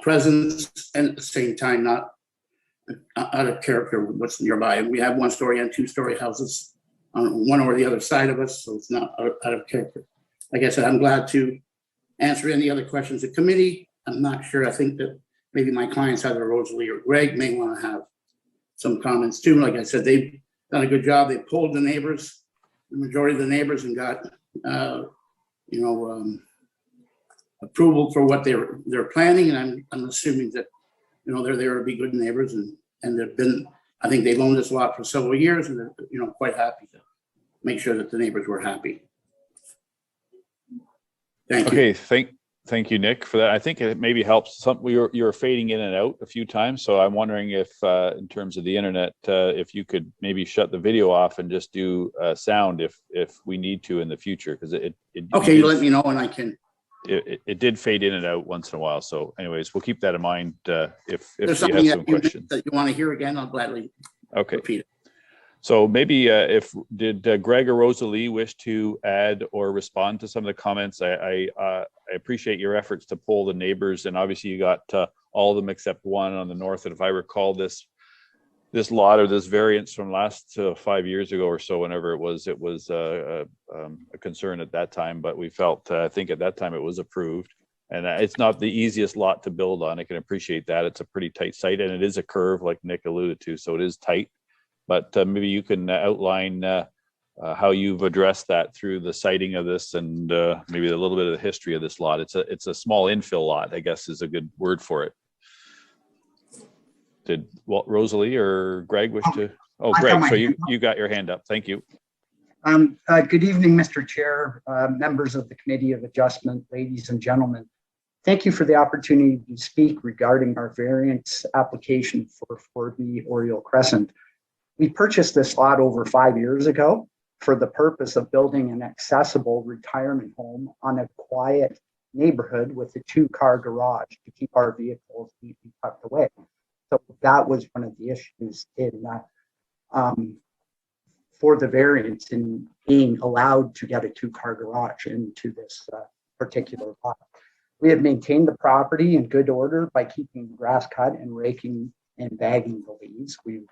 presence, and at the same time not out of character with what's nearby. And we have 1-story and 2-story houses on one or the other side of us, so it's not out of character. Like I said, I'm glad to answer any other questions at committee. I'm not sure. I think that maybe my clients, either Rosalie or Greg, may want to have some comments too. Like I said, they've done a good job. They polled the neighbors, the majority of the neighbors, and got approval for what they're planning. And I'm assuming that they're there to be good neighbors, and they've been. I think they've owned this lot for several years, and they're quite happy to make sure that the neighbors were happy. Thank you. Okay, thank you, Nick, for that. I think it maybe helps. You were fading in and out a few times, so I'm wondering if, in terms of the internet, if you could maybe shut the video off and just do sound if we need to in the future, because it. Okay, you let me know, and I can. it did fade in and out once in a while. So anyways, we'll keep that in mind if There's you have something some questions. that you want to hear again, I'll gladly repeat it. So maybe did Greg or Rosalie wish to add or respond to some of the comments? I appreciate your efforts to poll the neighbors, and obviously you got all of them except one on the north. And if I recall this lot or this variance from last 5 years ago or so, whenever it was a concern at that time, but we felt, I think at that time it was approved. And it's not the easiest lot to build on. I can appreciate that. It's a pretty tight site, and it is a curve like Nick alluded to, so it is tight. But maybe you can outline how you've addressed that through the siting of this, and maybe a little bit of the history of this lot. It's a small infill lot, I guess is a good word for it. Did Rosalie or Greg wish to? Oh, Greg, so you got your hand up. Thank you. Good evening, Mr. Chair, members of the Committee of Adjustment, ladies and gentlemen. Thank you for the opportunity to speak regarding our variance application for 4B Oriole Crescent. We purchased this lot over 5 years ago for the purpose of building an accessible retirement home on a quiet neighborhood with a 2-car garage to keep our vehicles neatly tucked away. So that was one of the issues in for the variance in being allowed to get a 2-car garage into this particular lot. We have maintained the property in good order by keeping the grass cut and raking and bagging the leaves. We've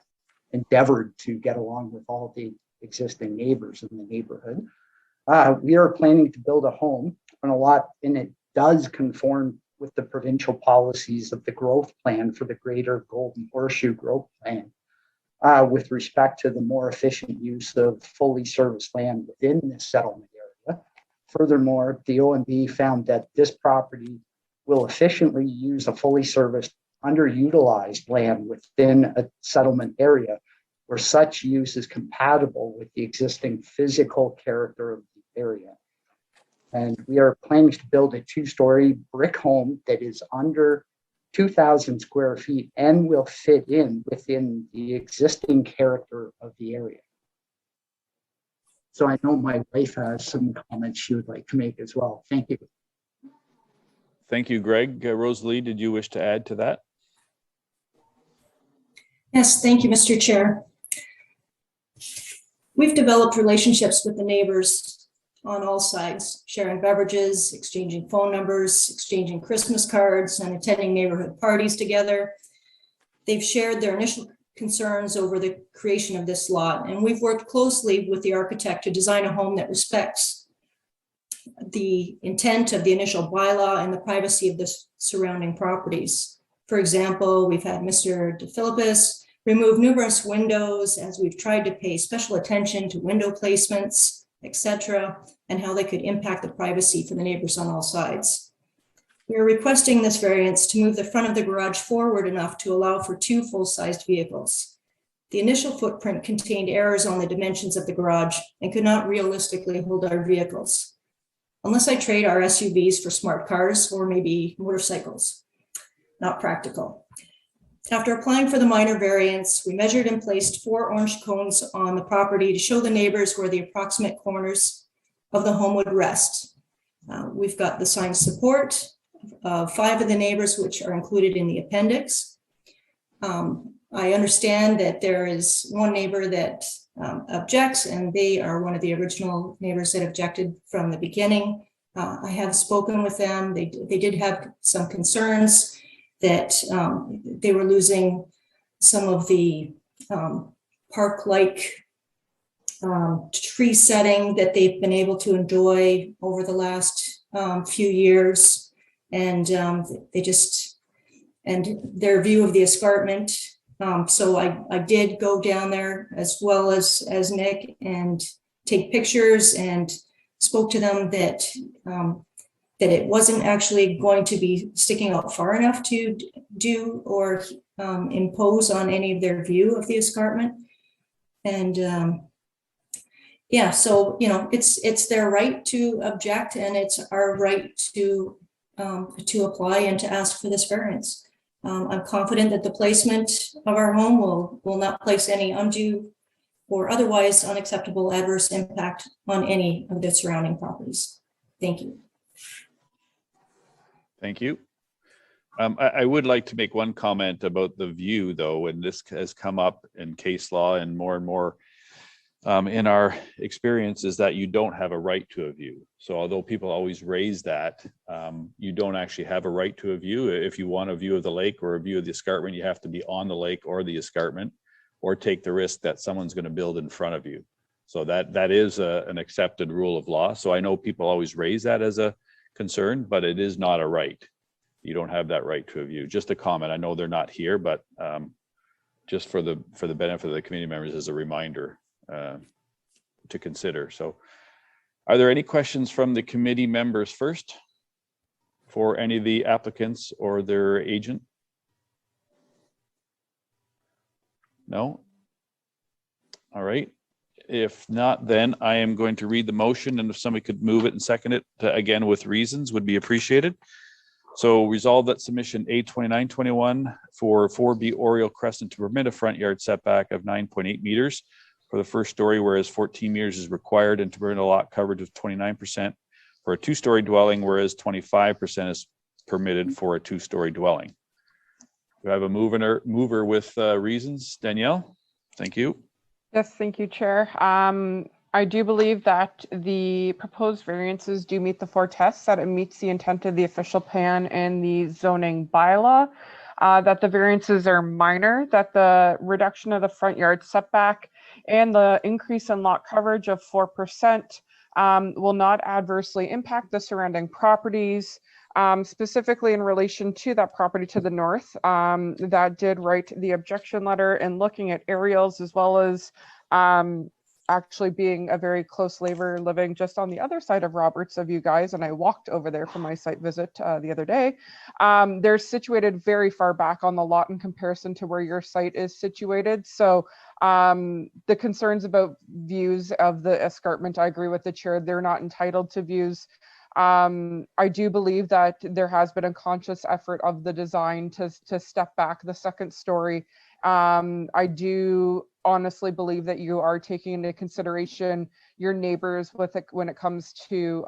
endeavored to get along with all the existing neighbors in the neighborhood. We are planning to build a home on a lot, and it does conform with the provincial policies of the growth plan for the Greater Golden Horseshoe Growth Plan with respect to the more efficient use of fully serviced land within this settlement area. Furthermore, the OMB found that this property will efficiently use a fully serviced underutilized land within a settlement area where such use is compatible with the existing physical character of the area. And we are planning to build a 2-story brick home that is under 2,000 square feet and will fit in within the existing character of the area. So I know my wife has some comments she would like to make as well. Thank you. Thank you, Greg. Rosalie, did you wish to add to that? Yes, thank you, Mr. Chair. We've developed relationships with the neighbors on all sides, sharing beverages, exchanging phone numbers, exchanging Christmas cards, and attending neighborhood parties together. They've shared their initial concerns over the creation of this lot, and we've worked closely with the architect to design a home that respects the intent of the initial bylaw and the privacy of the surrounding properties. For example, we've had Mr. DeFilippis remove numerous windows as we've tried to pay special attention to window placements, etc., and how they could impact the privacy for the neighbors on all sides. We are requesting this variance to move the front of the garage forward enough to allow for 2 full-sized vehicles. The initial footprint contained errors on the dimensions of the garage and could not realistically hold our vehicles, unless I trade our SUVs for smart cars or maybe motorcycles. Not practical. After applying for the minor variance, we measured and placed 4 orange cones on the property to show the neighbors where the approximate corners of the home would rest. We've got the signed support of 5 of the neighbors, which are included in the appendix. I understand that there is one neighbor that objects, and they are one of the original neighbors that objected from the beginning. I have spoken with them. They did have some concerns that they were losing some of the park-like tree setting that they've been able to enjoy over the last few years. And and their view of the escarpment. So I did go down there as well as Nick and take pictures and spoke to them that it wasn't actually going to be sticking out far enough to do or impose on any of their view of the escarpment. And yeah, so, you know, it's their right to object, and it's our right to apply and to ask for this variance. I'm confident that the placement of our home will not place any undue or otherwise unacceptable adverse impact on any of the surrounding properties. Thank you. Thank you. I would like to make one comment about the view, though, and this has come up in case law and more in our experience, is that you don't have a right to a view. So although people always raise that, you don't actually have a right to a view. If you want a view of the lake or a view of the escarpment, you have to be on the lake or the escarpment, or take the risk that someone's going to build in front of you. So that is an accepted rule of law. So I know people always raise that as a concern, but it is not a right. You don't have that right to a view. Just a comment. I know they're not here, but just for the benefit of the community members as a reminder to consider. So are there any questions from the committee members first for any of the applicants or their agent? No? All right. If not, then I am going to read the motion, and if somebody could move it and second it, again with reasons, would be appreciated. So resolve that submission A2921 for 4B Oriole Crescent to permit a front yard setback of 9.8 meters for the first story, whereas 14 meters is required, and to permit a lot coverage of 29% for a two-story dwelling, whereas 25% is permitted for a two-story dwelling. Do I have a mover with reasons? Danielle, thank you. Yes, thank you, Chair. I do believe that the proposed variances do meet the 4 tests, that it meets the intent of the official plan and the zoning bylaw, that the variances are minor, that the reduction of the front yard setback and the increase in lot coverage of 4% will not adversely impact the surrounding properties, specifically in relation to that property to the north that did write the objection letter, and looking at aerials, as well as actually being a very close neighbor living just on the other side of Roberts of you guys, and I walked over there for my site visit the other day. They're situated very far back on the lot in comparison to where your site is situated. So the concerns about views of the escarpment, I agree with the chair, they're not entitled to views. I do believe that there has been a conscious effort of the design to step back the second story. I do honestly believe that you are taking into consideration your neighbors with it when it comes to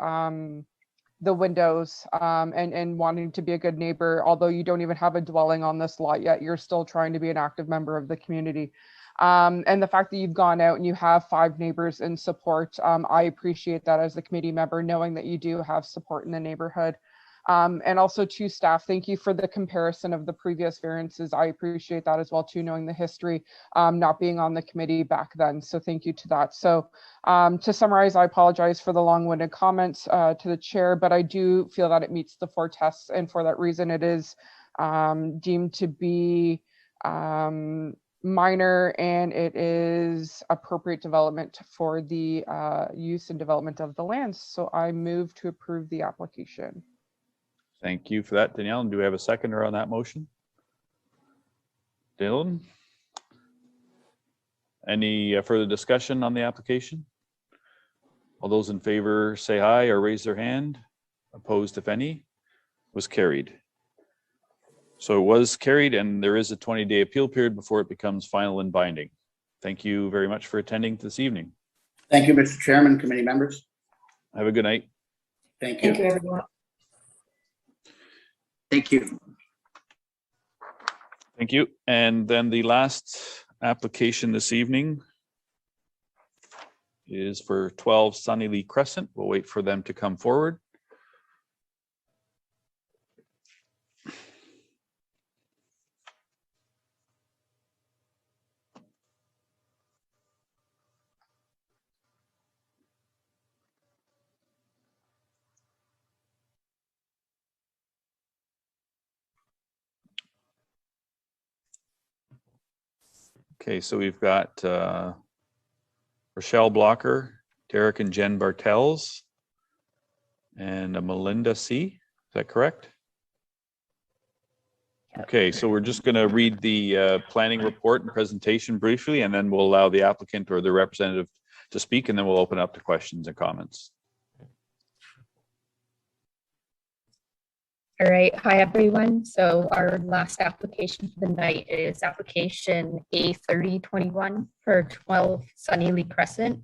the windows and wanting to be a good neighbor. Although you don't even have a dwelling on this lot yet, you're still trying to be an active member of the community. And the fact that you've gone out and you have 5 neighbors in support, I appreciate that as a committee member, knowing that you do have support in the neighborhood. And also to staff, thank you for the comparison of the previous variances. I appreciate that as well too, knowing the history, not being on the committee back then. So thank you to that. So to summarize, I apologize for the long-winded comments to the chair, but I do feel that it meets the 4 tests, and for that reason it is deemed to be minor, and it is appropriate development for the use and development of the lands. So I move to approve the application. Thank you for that, Danielle. And do we have a seconder on that motion? Dylan? Any further discussion on the application? All those in favor say aye or raise their hand. Opposed, if any? Was carried. So it was carried, and there is a 20-day appeal period before it becomes final and binding. Thank you very much for attending this evening. Thank you, Mr. Chairman, committee members. Have a good night. Thank you. Thank you, everyone. Thank you. Thank you. And then the last application this evening is for 12 Sunnylee Crescent. We'll wait for them to come forward. Okay, so we've got Rochelle Blocker, Derek and Jen Bartels, and Melinda C. Is that correct? Okay, so we're just going to read the planning report and presentation briefly, and then we'll allow the applicant or the representative to speak, and then we'll open up to questions and comments. All right, hi everyone. So our last application for the night is application A3021 for 12 Sunnylee Crescent.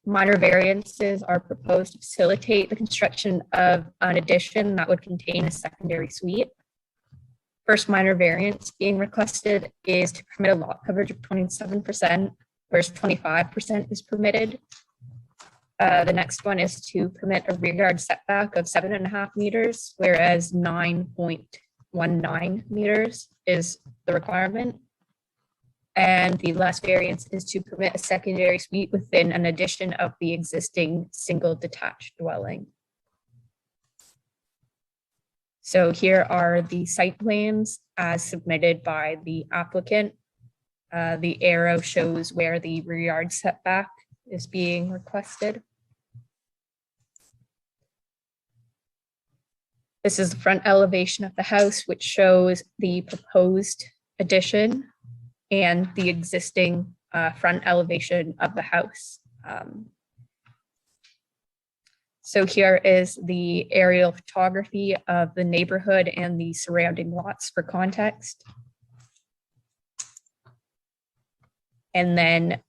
Minor variances are proposed to facilitate the construction of an addition that would contain a secondary suite. First minor variance being requested is to permit a lot coverage of 27%, whereas 25% is permitted. The next one is to permit a rear yard setback of 7.5 meters, whereas 9.19 meters is the requirement. And the last variance is to permit a secondary suite within an addition of the existing single detached dwelling. So here are the site plans as submitted by the applicant. The arrow shows where the rear yard setback is being requested. This is the front elevation of the house, which shows the proposed addition and the existing front elevation of the house. So here is the aerial photography of the neighborhood and the surrounding lots for context. And then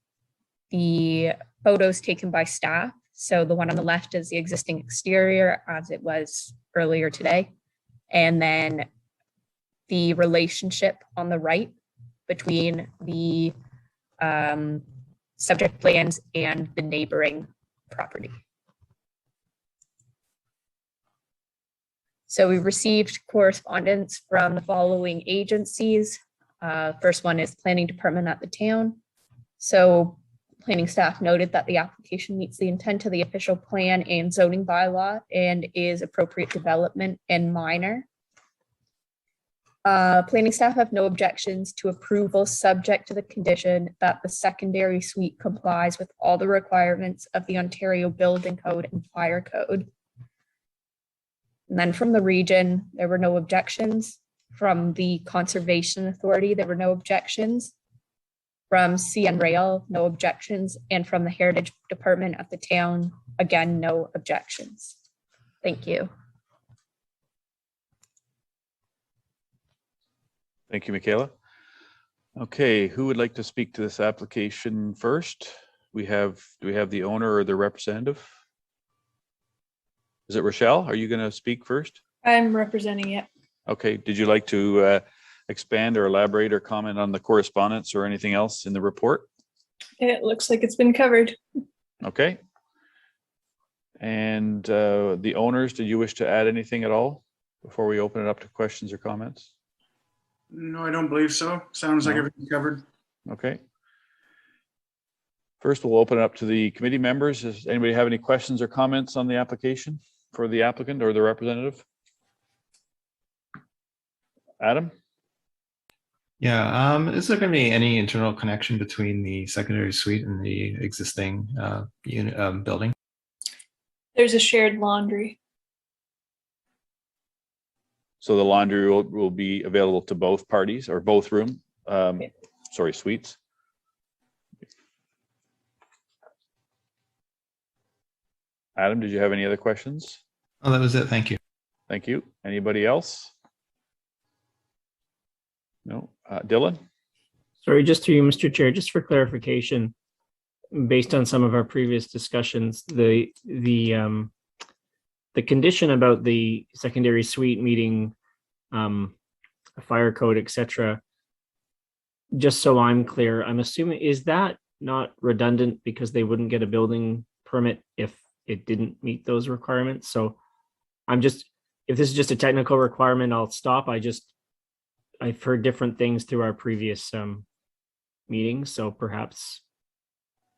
the photos taken by staff. So the one on the left is the existing exterior as it was earlier today. And then the relationship on the right between the subject plans and the neighboring property. So we received correspondence from the following agencies. First one is Planning Department at the town. So planning staff noted that the application meets the intent of the official plan and zoning bylaw and is appropriate development and minor. Planning staff have no objections to approval subject to the condition that the secondary suite complies with all the requirements of the Ontario Building Code and Fire Code. And then from the region, there were no objections. From the Conservation Authority, there were no objections. From CN Rail, no objections. And from the Heritage Department of the town, again, no objections. Thank you. Thank you, Michaela. Okay, who would like to speak to this application first? Do we have the owner or the representative? Is it Rochelle? Are you going to speak first? I'm representing it. Okay, did you like to expand or elaborate or comment on the correspondence or anything else in the report? It looks like it's been covered. Okay. And the owners, did you wish to add anything at all before we open it up to questions or comments? No, I don't believe so. Sounds like everything's covered. Okay. First, we'll open it up to the committee members. Does anybody have any questions or comments on the application for the applicant or the representative? Adam? Yeah, is there going to be any internal connection between the secondary suite and the existing unit building? There's a shared laundry. So the laundry will be available to both parties or both suites. Adam, did you have any other questions? Oh, that was it. Thank you. Thank you. Anybody else? No. Dylan? Sorry, just through you, Mr. Chair, just for clarification, based on some of our previous discussions, the condition about the secondary suite meeting a fire code, etc. Just so I'm clear, I'm assuming, is that not redundant because they wouldn't get a building permit if it didn't meet those requirements? So if this is just a technical requirement, I'll stop. I've heard different things through our previous meetings, so perhaps.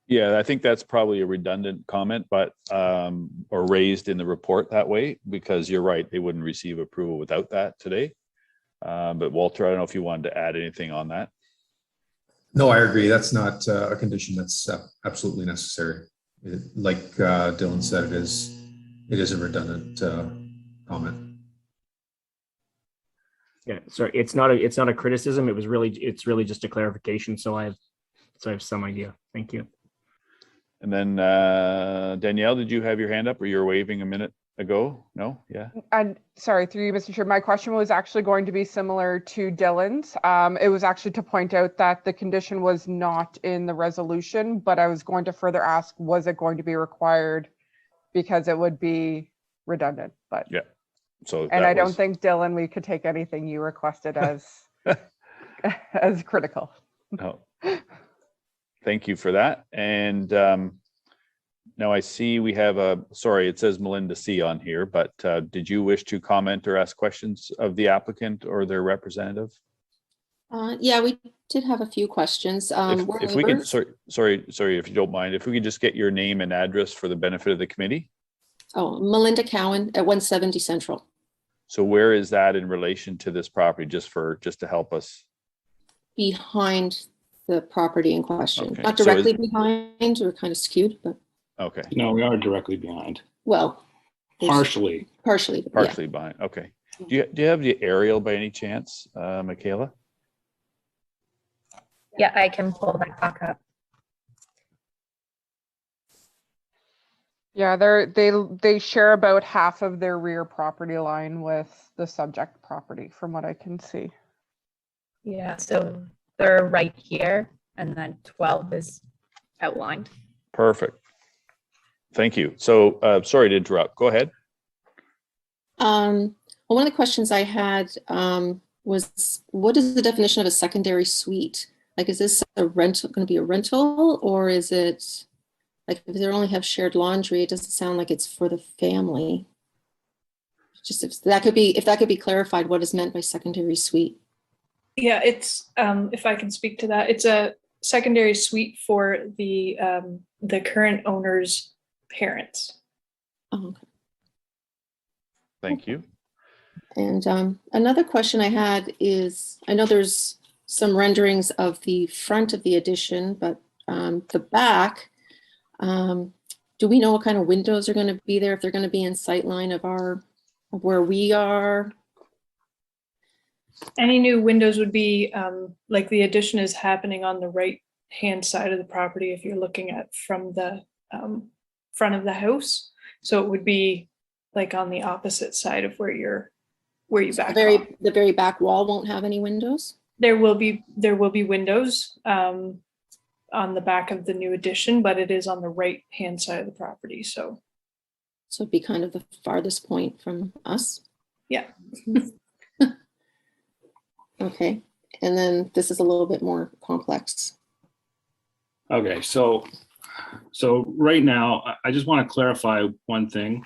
Yeah, I think that's probably a redundant comment, but or raised in the report that way, because you're right, they wouldn't receive approval without that today. But Walter, I don't know if you wanted to add anything on that. No, I agree. That's not a condition that's absolutely necessary. Like Dylan said, it is a redundant comment. Yeah, sorry, it's not a criticism. It's really just a clarification. So I have some idea. Thank you. And then Danielle, did you have your hand up or you're waving a minute ago? No? Yeah. And sorry, through you, Mr. Chair, my question was actually going to be similar to Dylan's. It was actually to point out that the condition was not in the resolution, but I was going to further ask, was it going to be required? Because it would be redundant, but. Yeah. So. And I don't think, Dylan, we could take anything you requested as, as critical. No. Thank you for that. And now I see we have sorry, it says Melinda C on here, but did you wish to comment or ask questions of the applicant or their representative? Yeah, we did have a few questions. If we could, sorry, if you don't mind, if we could just get your name and address for the benefit of the committee. Oh, Melinda Cowan at 170 Central. So where is that in relation to this property, just to help us? Behind the property in question. Okay. Not directly behind, we're kind of skewed, but. Okay. No, we are directly behind. Well. Partially. Partially behind. Okay. Do you have the aerial by any chance, Michaela? Yeah, I can pull that back up. Yeah, they share about half of their rear property line with the subject property, from what I can see. Yeah, so they're right here, and then 12 is outlined. Perfect. Thank you. So sorry to interrupt. Go ahead. Well, one of the questions I had was, what is the definition of a secondary suite? Like, is this a rental, going to be a rental, or is it like if they only have shared laundry? It doesn't sound like it's for the family. Just if that could be clarified, what is meant by secondary suite? Yeah, it's if I can speak to that, it's a secondary suite for the current owner's parents. Oh, okay. Thank you. And another question I had is, I know there's some renderings of the front of the addition, but the back, do we know what kind of windows are going to be there, if they're going to be in sight line of where we are? Any new windows would be like the addition is happening on the right hand side of the property if you're looking at from the front of the house. So it would be like on the opposite side of where you back off. The very back wall won't have any windows? There will be windows on the back of the new addition, but it is on the right hand side of the property. So it'd be kind of the farthest point from us? Yeah. Okay, and then this is a little bit more complex. Okay, so right now, I just want to clarify one thing,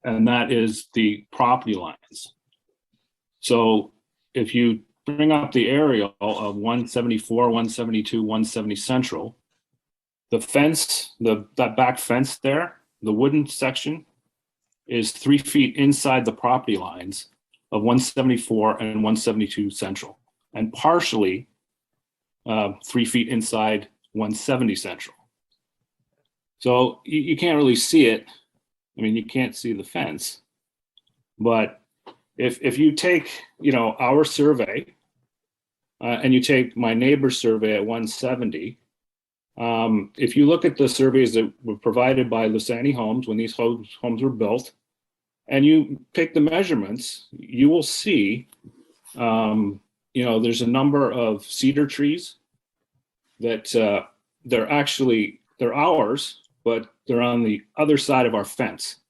and that is the property lines. So if you bring up the aerial of 174, 172, 170 Central, the fence, that back fence there, the wooden section, is 3 feet inside the property lines of 174 and 172 Central, and partially 3 feet inside 170 Central. So you can't really see it. I mean, you can't see the fence, but if you take, our survey and you take my neighbor's survey at 170, if you look at the surveys that were provided by Lusani Homes when these homes were built, and you take the measurements, you will see, there's a number of cedar trees that they're ours, but they're on the other side of our fence.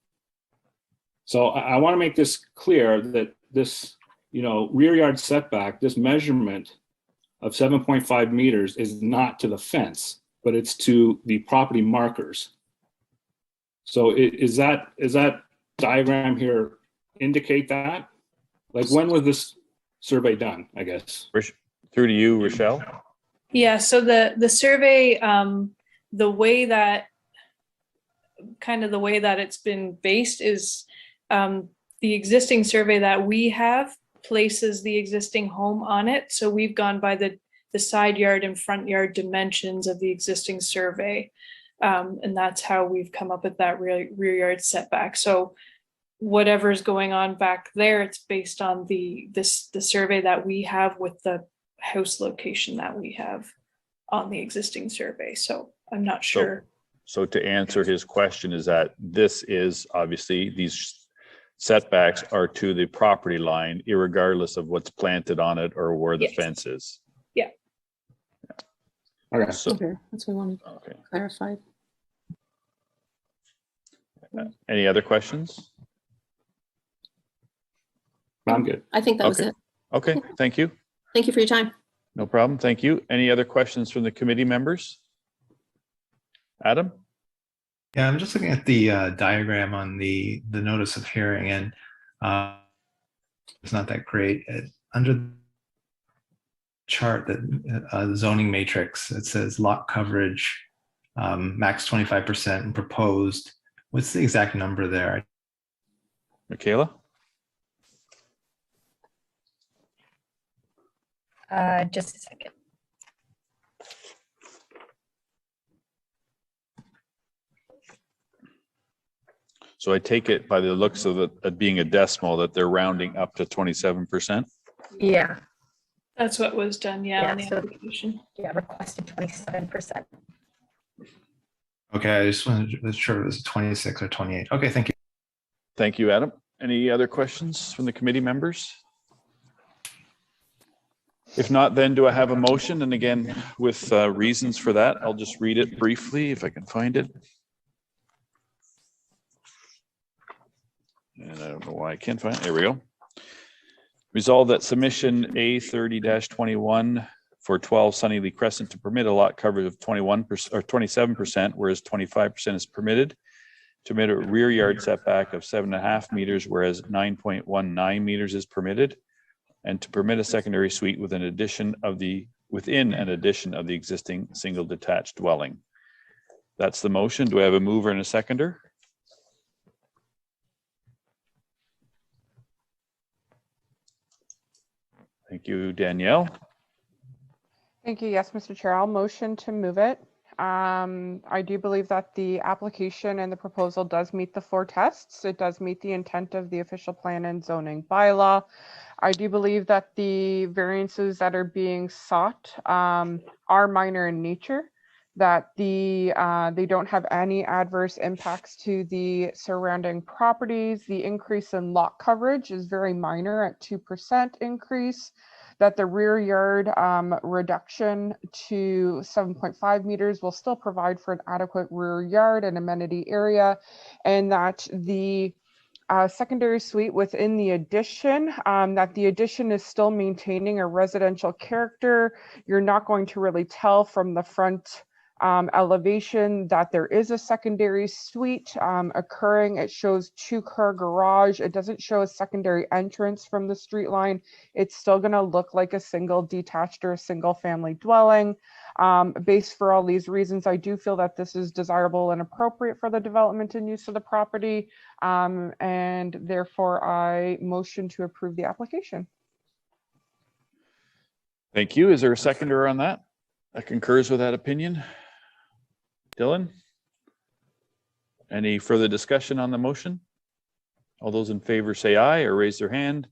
So I want to make this clear that this, rear yard setback, this measurement of 7.5 meters is not to the fence, but it's to the property markers. So is that diagram here indicate that? Like, when was this survey done, I guess? Through to you, Rochelle. Yeah, so the survey, the way that it's been based is the existing survey that we have places the existing home on it. So we've gone by the side yard and front yard dimensions of the existing survey. And that's how we've come up with that rear yard setback. So whatever's going on back there, it's based on the survey that we have with the house location that we have on the existing survey. So I'm not sure. So to answer his question is that this is obviously these setbacks are to the property line, irregardless of what's planted on it or where the fence is. Yeah. Okay. So, Okay, that's what I wanted clarified. any other questions? I'm good. I think that was it. Okay, thank you. Thank you for your time. No problem. Thank you. Any other questions from the committee members? Adam? Yeah, I'm just looking at the diagram on the notice of hearing, and it's not that great. Under the chart, that the zoning matrix, it says lot coverage max 25% and proposed. What's the exact number there? Michaela? Just a second. So I take it by the looks of it being a decimal that they're rounding up to 27%. Yeah. That's what was done, yeah, on the so, application. yeah, requested 27%. Okay, I just wanted to be sure it was 26 or 28. Okay, thank you. Thank you, Adam. Any other questions from the committee members? If not, then do I have a motion? And again, with reasons for that, I'll just read it briefly if I can find it. And I don't know why I can't find it. There we go. Resolve that submission A30-21 for 12 Sunnylee Crescent to permit a lot coverage of 21% or 27%, whereas 25% is permitted. To permit a rear yard setback of 7.5 meters, whereas 9.19 meters is permitted. And to permit a secondary suite within an addition of the existing single detached dwelling. That's the motion. Do I have a mover and a seconder? Thank you, Danielle. Thank you. Yes, Mr. Chair, I'll motion to move it. I do believe that the application and the proposal does meet the 4 tests. It does meet the intent of the official plan and zoning bylaw. I do believe that the variances that are being sought are minor in nature, that they don't have any adverse impacts to the surrounding properties. The increase in lot coverage is very minor at 2% increase, that the rear yard reduction to 7.5 meters will still provide for an adequate rear yard and amenity area, and that the secondary suite within the addition, that the addition is still maintaining a residential character. You're not going to really tell from the front elevation that there is a secondary suite occurring. It shows 2-car garage. It doesn't show a secondary entrance from the street line. It's still going to look like a single detached or a single family dwelling. Based for all these reasons, I do feel that this is desirable and appropriate for the development and use of the property. And therefore I motion to approve the application. Thank you. Is there a seconder on that? That concurs with that opinion. Dylan? Any further discussion on the motion? All those in favor say aye or raise their hand.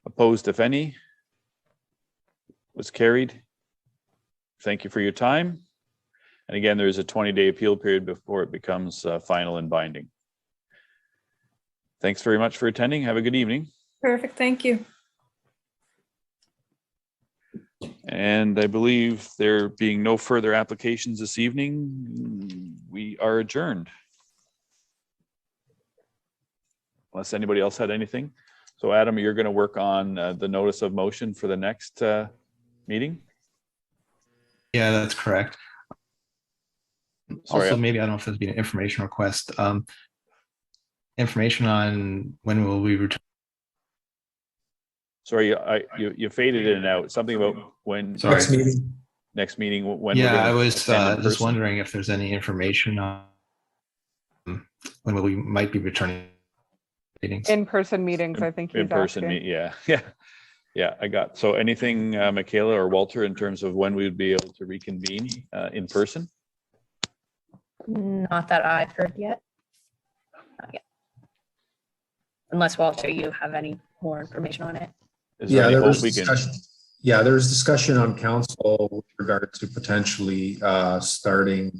Opposed, if any? Was carried. Thank you for your time. And again, there is a 20-day appeal period before it becomes final and binding. Thanks very much for attending. Have a good evening. Perfect, thank you. And I believe there being no further applications this evening, we are adjourned. Unless anybody else had anything. So Adam, you're going to work on the notice of motion for the next meeting? Yeah, that's correct. Sorry, also, maybe I don't know if there's been an information request. Information on when will we return? Sorry, you faded in and out. Something about when. Sorry. Next meeting. Next meeting. When? Yeah, I was just wondering if there's any information on when we might be returning meetings. In-person meetings, I think he's in-person asking. Yeah. I got. So anything, Michaela or Walter, in terms of when we would be able to reconvene in person? Not that I've heard yet. Not yet. Unless, Walter, you have any more information on it. There was discussion on council with regard to potentially starting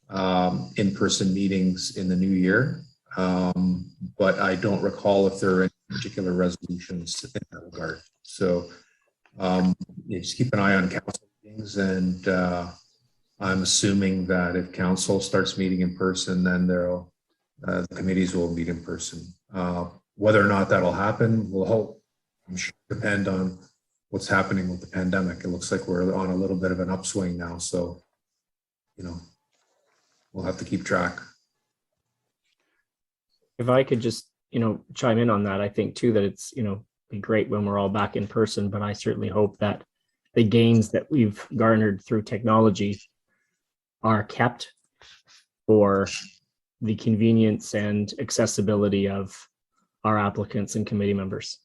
in-person meetings in the new year. But I don't recall if there are any particular resolutions in that regard. So just keep an eye on council meetings, and I'm assuming that if council starts meeting in person, then the committees will meet in person. Whether or not that'll happen, we'll hope. I'm sure it'll depend on what's happening with the pandemic. It looks like we're on a little bit of an upswing now, so we'll have to keep track. If I could just, chime in on that, I think too that it's, be great when we're all back in person, but I certainly hope that the gains that we've garnered through technology are kept for the convenience and accessibility of our applicants and committee members.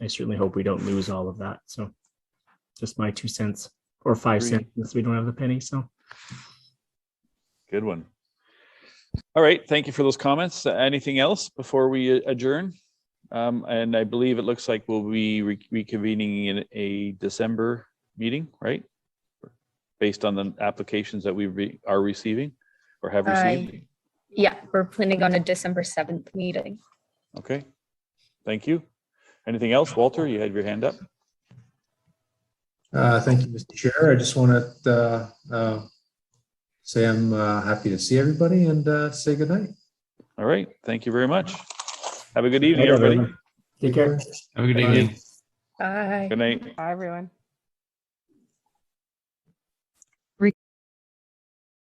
I certainly hope we don't lose all of that. So just my 2 cents or 5 cents since we don't have the penny. So good one. All right. Thank you for those comments. Anything else before we adjourn? And I believe it looks like we'll be reconvening in a December meeting, right? Based on the applications that we are receiving or have received. Yeah, we're planning on a December 7th meeting. Okay. Thank you. Anything else? Walter, you had your hand up. Thank you, Mr. Chair. I just want to say I'm happy to see everybody and say good night. All right. Thank you very much. Have a good evening, everybody. Take care. Have a good evening. Bye. Good night. Bye, everyone.